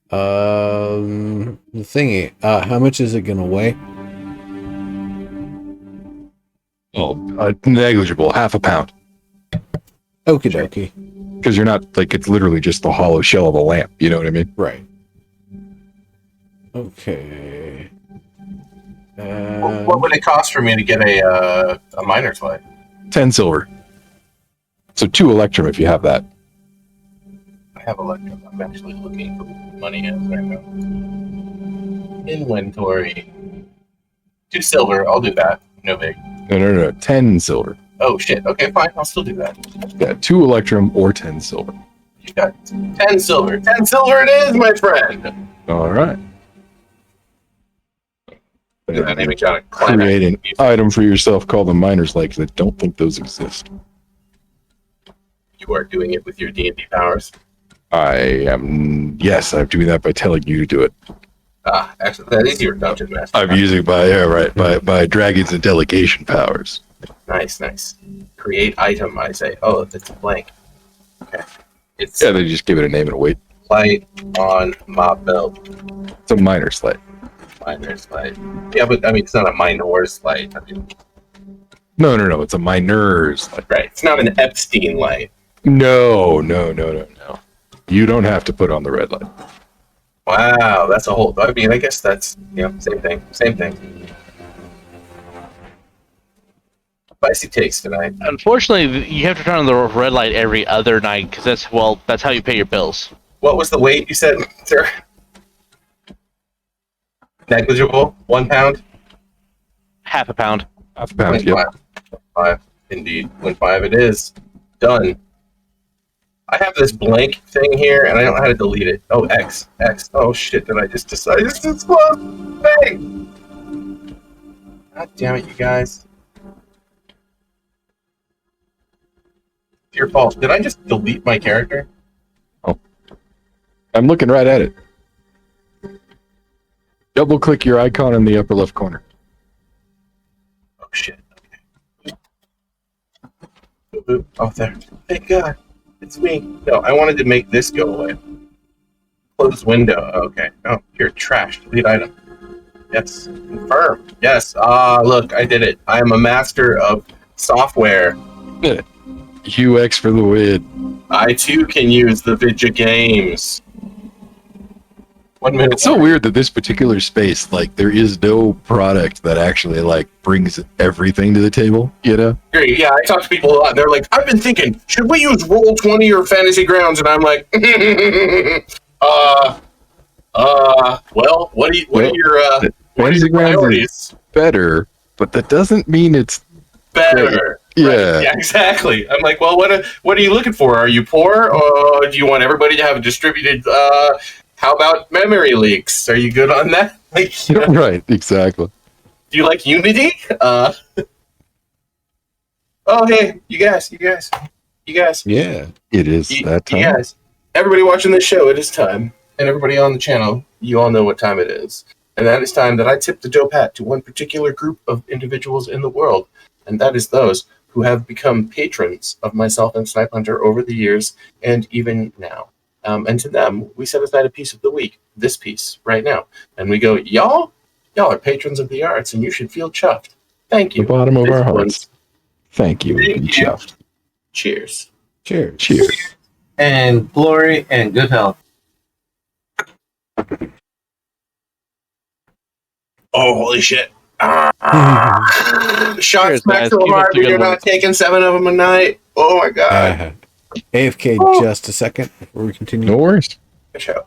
the thingy. How much is it going to weigh? Oh, negligible, half a pound. Okie dokie. Because you're not like, it's literally just the hollow shell of a lamp. You know what I mean? Right. Okay. What would it cost for me to get a miner's light? 10 silver. So 2 electrum if you have that. I have electrum. I'm actually looking for money in right now. Inventory. 2 silver. I'll do that. No big. No. 10 silver. Oh shit. Okay, fine. I'll still do that. Yeah, 2 electrum or 10 silver. You got 10 silver. 10 silver it is, my friend. All right. Look at that animatronic Create an item for yourself called the miner's light, because I don't think those exist. You are doing it with your D&D powers. I am. Yes, I'm doing that by telling you to do it. Actually, that is your dungeon master. I'm using by Dragon's and delegation powers. Nice. Create item, I say. Oh, it's blank. Okay. It's Yeah, they just give it a name and a weight. light on my belt. It's a miner's light. Miner's light. Yeah, but I mean, it's not a minor's light. I mean, No. It's a miner's light. right. It's not an Epstein light. No. You don't have to put on the red light. Wow, that's a whole. I mean, I guess that's same thing. Spicy taste tonight. Unfortunately, you have to turn on the red light every other night because that's how you pay your bills. What was the weight you said, sir? Negligible. 1 pound. Half a pound. Half a pound. Yep. 5. Indeed. 0.5 it is. Done. I have this blank thing here, and I don't know how to delete it. Oh, X. Oh, shit, did I just decide to explode? Bang! God damn it, you guys. It's your fault. Did I just delete my character? I'm looking right at it. Double click your icon in the upper left corner. Oh, shit. Okay. Oh, there. Thank God. It's me. No, I wanted to make this go away. Close window. Okay. Oh, you're trash. Delete item. Yes. Confirm. Yes. Look, I did it. I am a master of software. UX for the win. I too can use the video games. 1 minute. It's so weird that this particular space, like, there is no product that actually, like, brings everything to the table, you know? Great. Yeah, I talk to people a lot. They're like, I've been thinking, should we use Roll20 or Fantasy Grounds? And I'm like, well, what are your Fantasy Grounds priorities? Better, but that doesn't mean it's Better. Yeah. Right. Yeah, exactly. I'm like, well, what are you looking for? Are you poor, or do you want everybody to have a distributed? How about memory leaks? Are you good on that? Like, you know, right, exactly. do you like Unity? Oh, hey, you guys. Yeah. It is that time. You guys, everybody watching this show, it is time, and everybody on the channel, you all know what time it is, and that is time that I tip the dope hat to one particular group of individuals in the world, and that is those who have become patrons of myself and Snipe Hunter over the years, and even now. And to them, we set aside a piece of the week, this piece, right now. And we go, y'all are patrons of the arts, and you should feel chuffed. Thank you. The bottom of This our hearts. one's- Thank you. Thank Be you. chuffed. Cheers. Cheers. Cheers. And glory and good health. Oh, holy shit. Shots Cheers, back guys. so Keep up hard, the but good you're work. not taking 7 of them a night. Oh, my God. AFK just a second before we continue. No worries. Good show.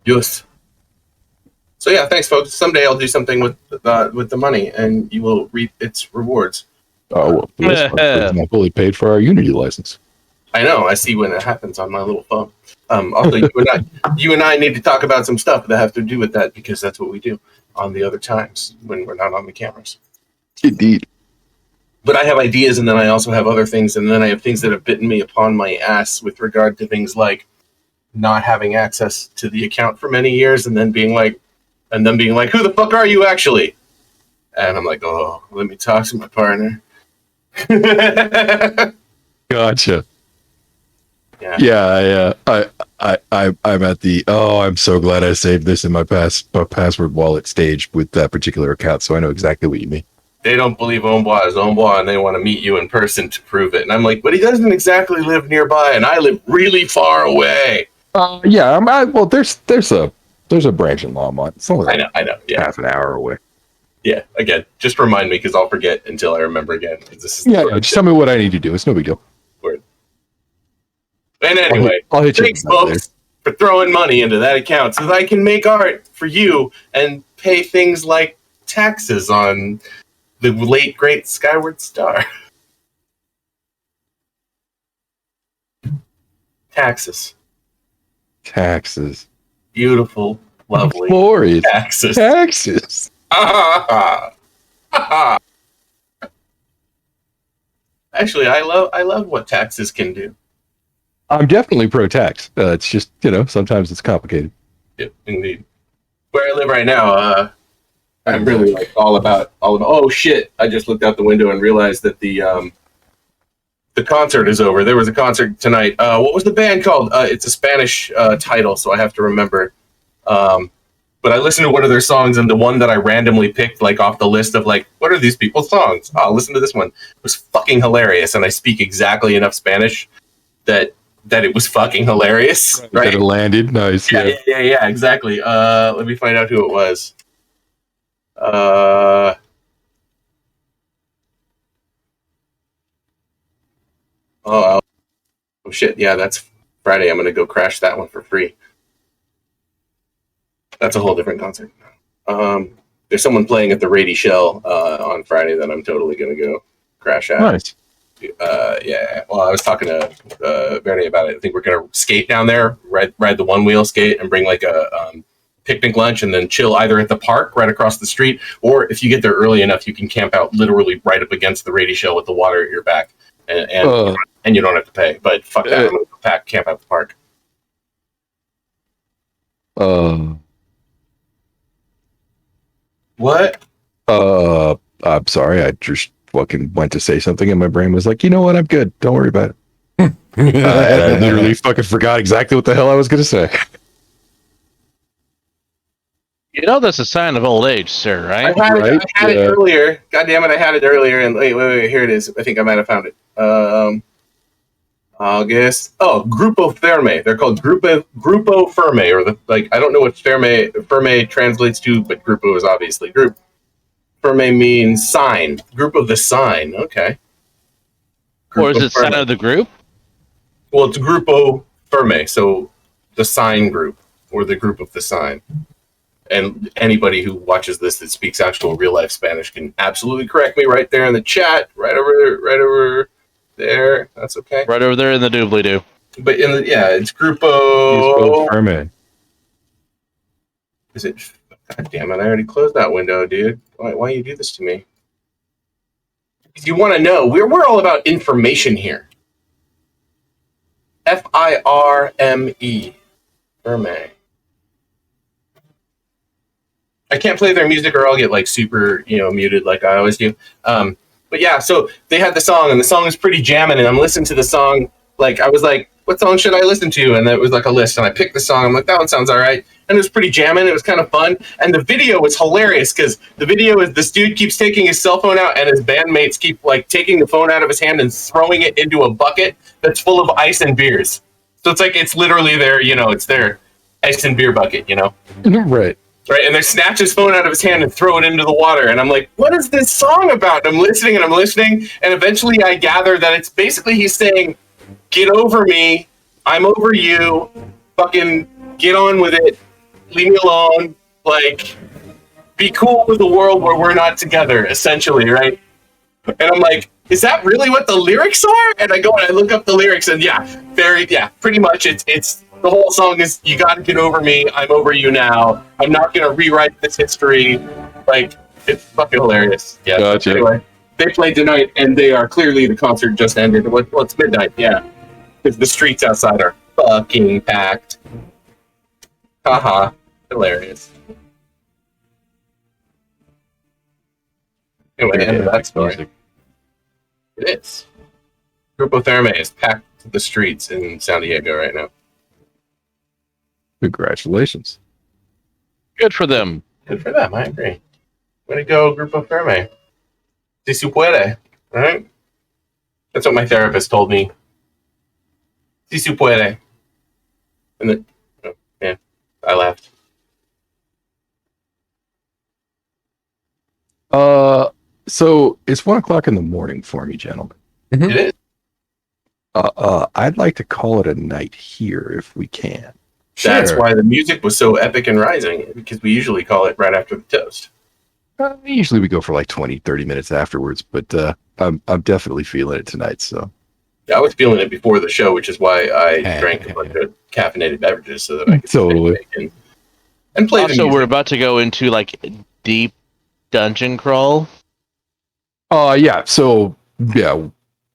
Yes. So yeah, thanks, folks. Someday I'll do something with the money, and you will reap its rewards. Oh, well, for this one, for example, he paid for our Unity license. I know. I see when it happens on my little phone. Also, you and I need to talk about some stuff that have to do with that, because that's what we do on the other times when we're not on the cameras. Indeed. But I have ideas, and then I also have other things, and then I have things that have bitten me upon my ass with regard to things like not having access to the account for many years, and then being like, who the fuck are you actually? And I'm like, oh, let me talk to my partner. Gotcha. Yeah. Yeah, I'm at the, I'm so glad I saved this in my password wallet stage with that particular account, so I know exactly what you mean. They don't believe Ombois is Ombois, and they want to meet you in person to prove it. And I'm like, but he doesn't exactly live nearby, and I live really far away. Yeah, well, there's a branch in Longmont. It's only like I know. Yeah. half an hour away. Yeah. Again, just remind me, because I'll forget until I remember again. This is Yeah, just tell me what I need to do. It's no big deal. Word. And anyway, I'll hit you thanks, up later. folks, for throwing money into that account so that I can make art for you and pay things like taxes on the late, great Skyward Star. Taxes. Beautiful, lovely Glorious. taxes. Taxes. Actually, I love what taxes can do. I'm definitely pro-tax. It's just, sometimes it's complicated. Yeah, indeed. Where I live right now, I'm really like all about. Oh shit! I just looked out the window and realized that the concert is over. There was a concert tonight. What was the band called? It's a Spanish title, so I have to remember. But I listened to one of their songs, and the one that I randomly picked, like off the list of like, what are these people's songs? Oh, listen to this one. It was fucking hilarious, and I speak exactly enough Spanish that it was fucking hilarious. Right? That it landed. Nice. Yeah, exactly. Let me find out who it was. Oh shit! Yeah, that's Friday. I'm gonna go crash that one for free. That's a whole different concert. There's someone playing at the Rady Shell on Friday that I'm totally gonna go crash at. Nice. Yeah. Well, I was talking to Bernie about it. I think we're gonna skate down there, ride the one wheel skate, and bring like a picnic lunch, and then chill either at the park right across the street, or if you get there early enough, you can camp out literally right up against the radio shell with the water at your back, and you don't have to pay. But fuck that, I'm gonna camp out the park. What? I'm sorry. I just fucking went to say something, and my brain was like, you know what? I'm good. Don't worry about it. And I literally fucking forgot exactly what the hell I was going to say. You know that's a sign of old age, sir, right? I had it earlier. God damn it, I had it earlier. And wait, here it is. I think I might have found it. August. Oh, Grupo Ferme. They're called Grupo Ferme, or I don't know what Ferme translates to, but Grupo is obviously group. Ferme means sign. Group of the sign. Okay. Or is it sign of the group? Well, it's Grupo Ferme, so the sign group, or the group of the sign. And anybody who watches this that speaks actual real life Spanish can absolutely correct me right there in the chat, right over there. That's okay. Right over there in the doobly doo. But it's Grupo Ferme. Is it? God damn it! I already closed that window, dude. Why you do this to me? Because you want to know. We're all about information here. Firme. Ferme. I can't play their music or I'll get like super, muted like I always do. But yeah, so they had the song and the song is pretty jamming and I'm listening to the song. Like I was like, what song should I listen to? And it was like a list and I picked the song. I'm like, that one sounds all right. And it was pretty jamming. It was kind of fun. And the video was hilarious because the video is this dude keeps taking his cell phone out and his bandmates keep like taking the phone out of his hand and throwing it into a bucket that's full of ice and beers. So it's like, it's literally their, it's their ice and beer bucket, Right. Right, and they snatch his phone out of his hand and throw it into the water. And I'm like, what is this song about? And I'm listening, and eventually I gather that it's basically he's saying, get over me, I'm over you, fucking get on with it, leave me alone, like, be cool with a world where we're not together, essentially, right? And I'm like, is that really what the lyrics are? And I go and I look up the lyrics, and pretty much it's the whole song is, you gotta get over me, I'm over you now, I'm not gonna rewrite this history. Like, it's fucking hilarious. Yeah. Gotcha. Anyway, they played tonight, and they are clearly, the concert just ended. Well, it's midnight, yeah. Because the streets outside are fucking packed. Haha. Hilarious. Anyway, end of that story. It is. Grupo Ferme is packed to the streets in San Diego right now. Congratulations. Good for them. Good for them, I agree. Way to go, Grupo Ferme. Si se puede, right? That's what my therapist told me. Si se puede. And then, I laughed. So it's 1:00 in the morning for me, gentlemen. It is. I'd like to call it a night here if we can. That's Sure. why the music was so epic and rising, because we usually call it right after the toast. Usually we go for like 20, 30 minutes afterwards, but I'm definitely feeling it tonight. So I was feeling it before the show, which is why I drank a bunch of caffeinated beverages so that I could Totally. and play the Also, music. we're about to go into like deep dungeon crawl. yeah. So yeah.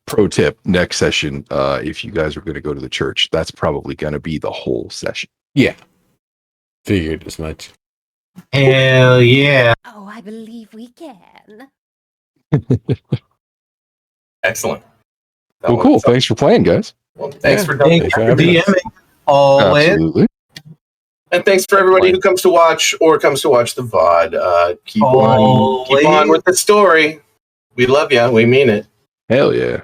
Pro tip: next session, if you guys are going to go to the church, that's probably going to be the whole session. Yeah. Figured as much. Hell yeah. Oh, I believe we can. Excellent. Well, cool. Thanks for playing, guys. Well, thanks for Thanks for DMing. Always. Absolutely. And thanks for everybody who comes to watch the VOD. Keep on with the story. We love you. We mean it. Hell yeah.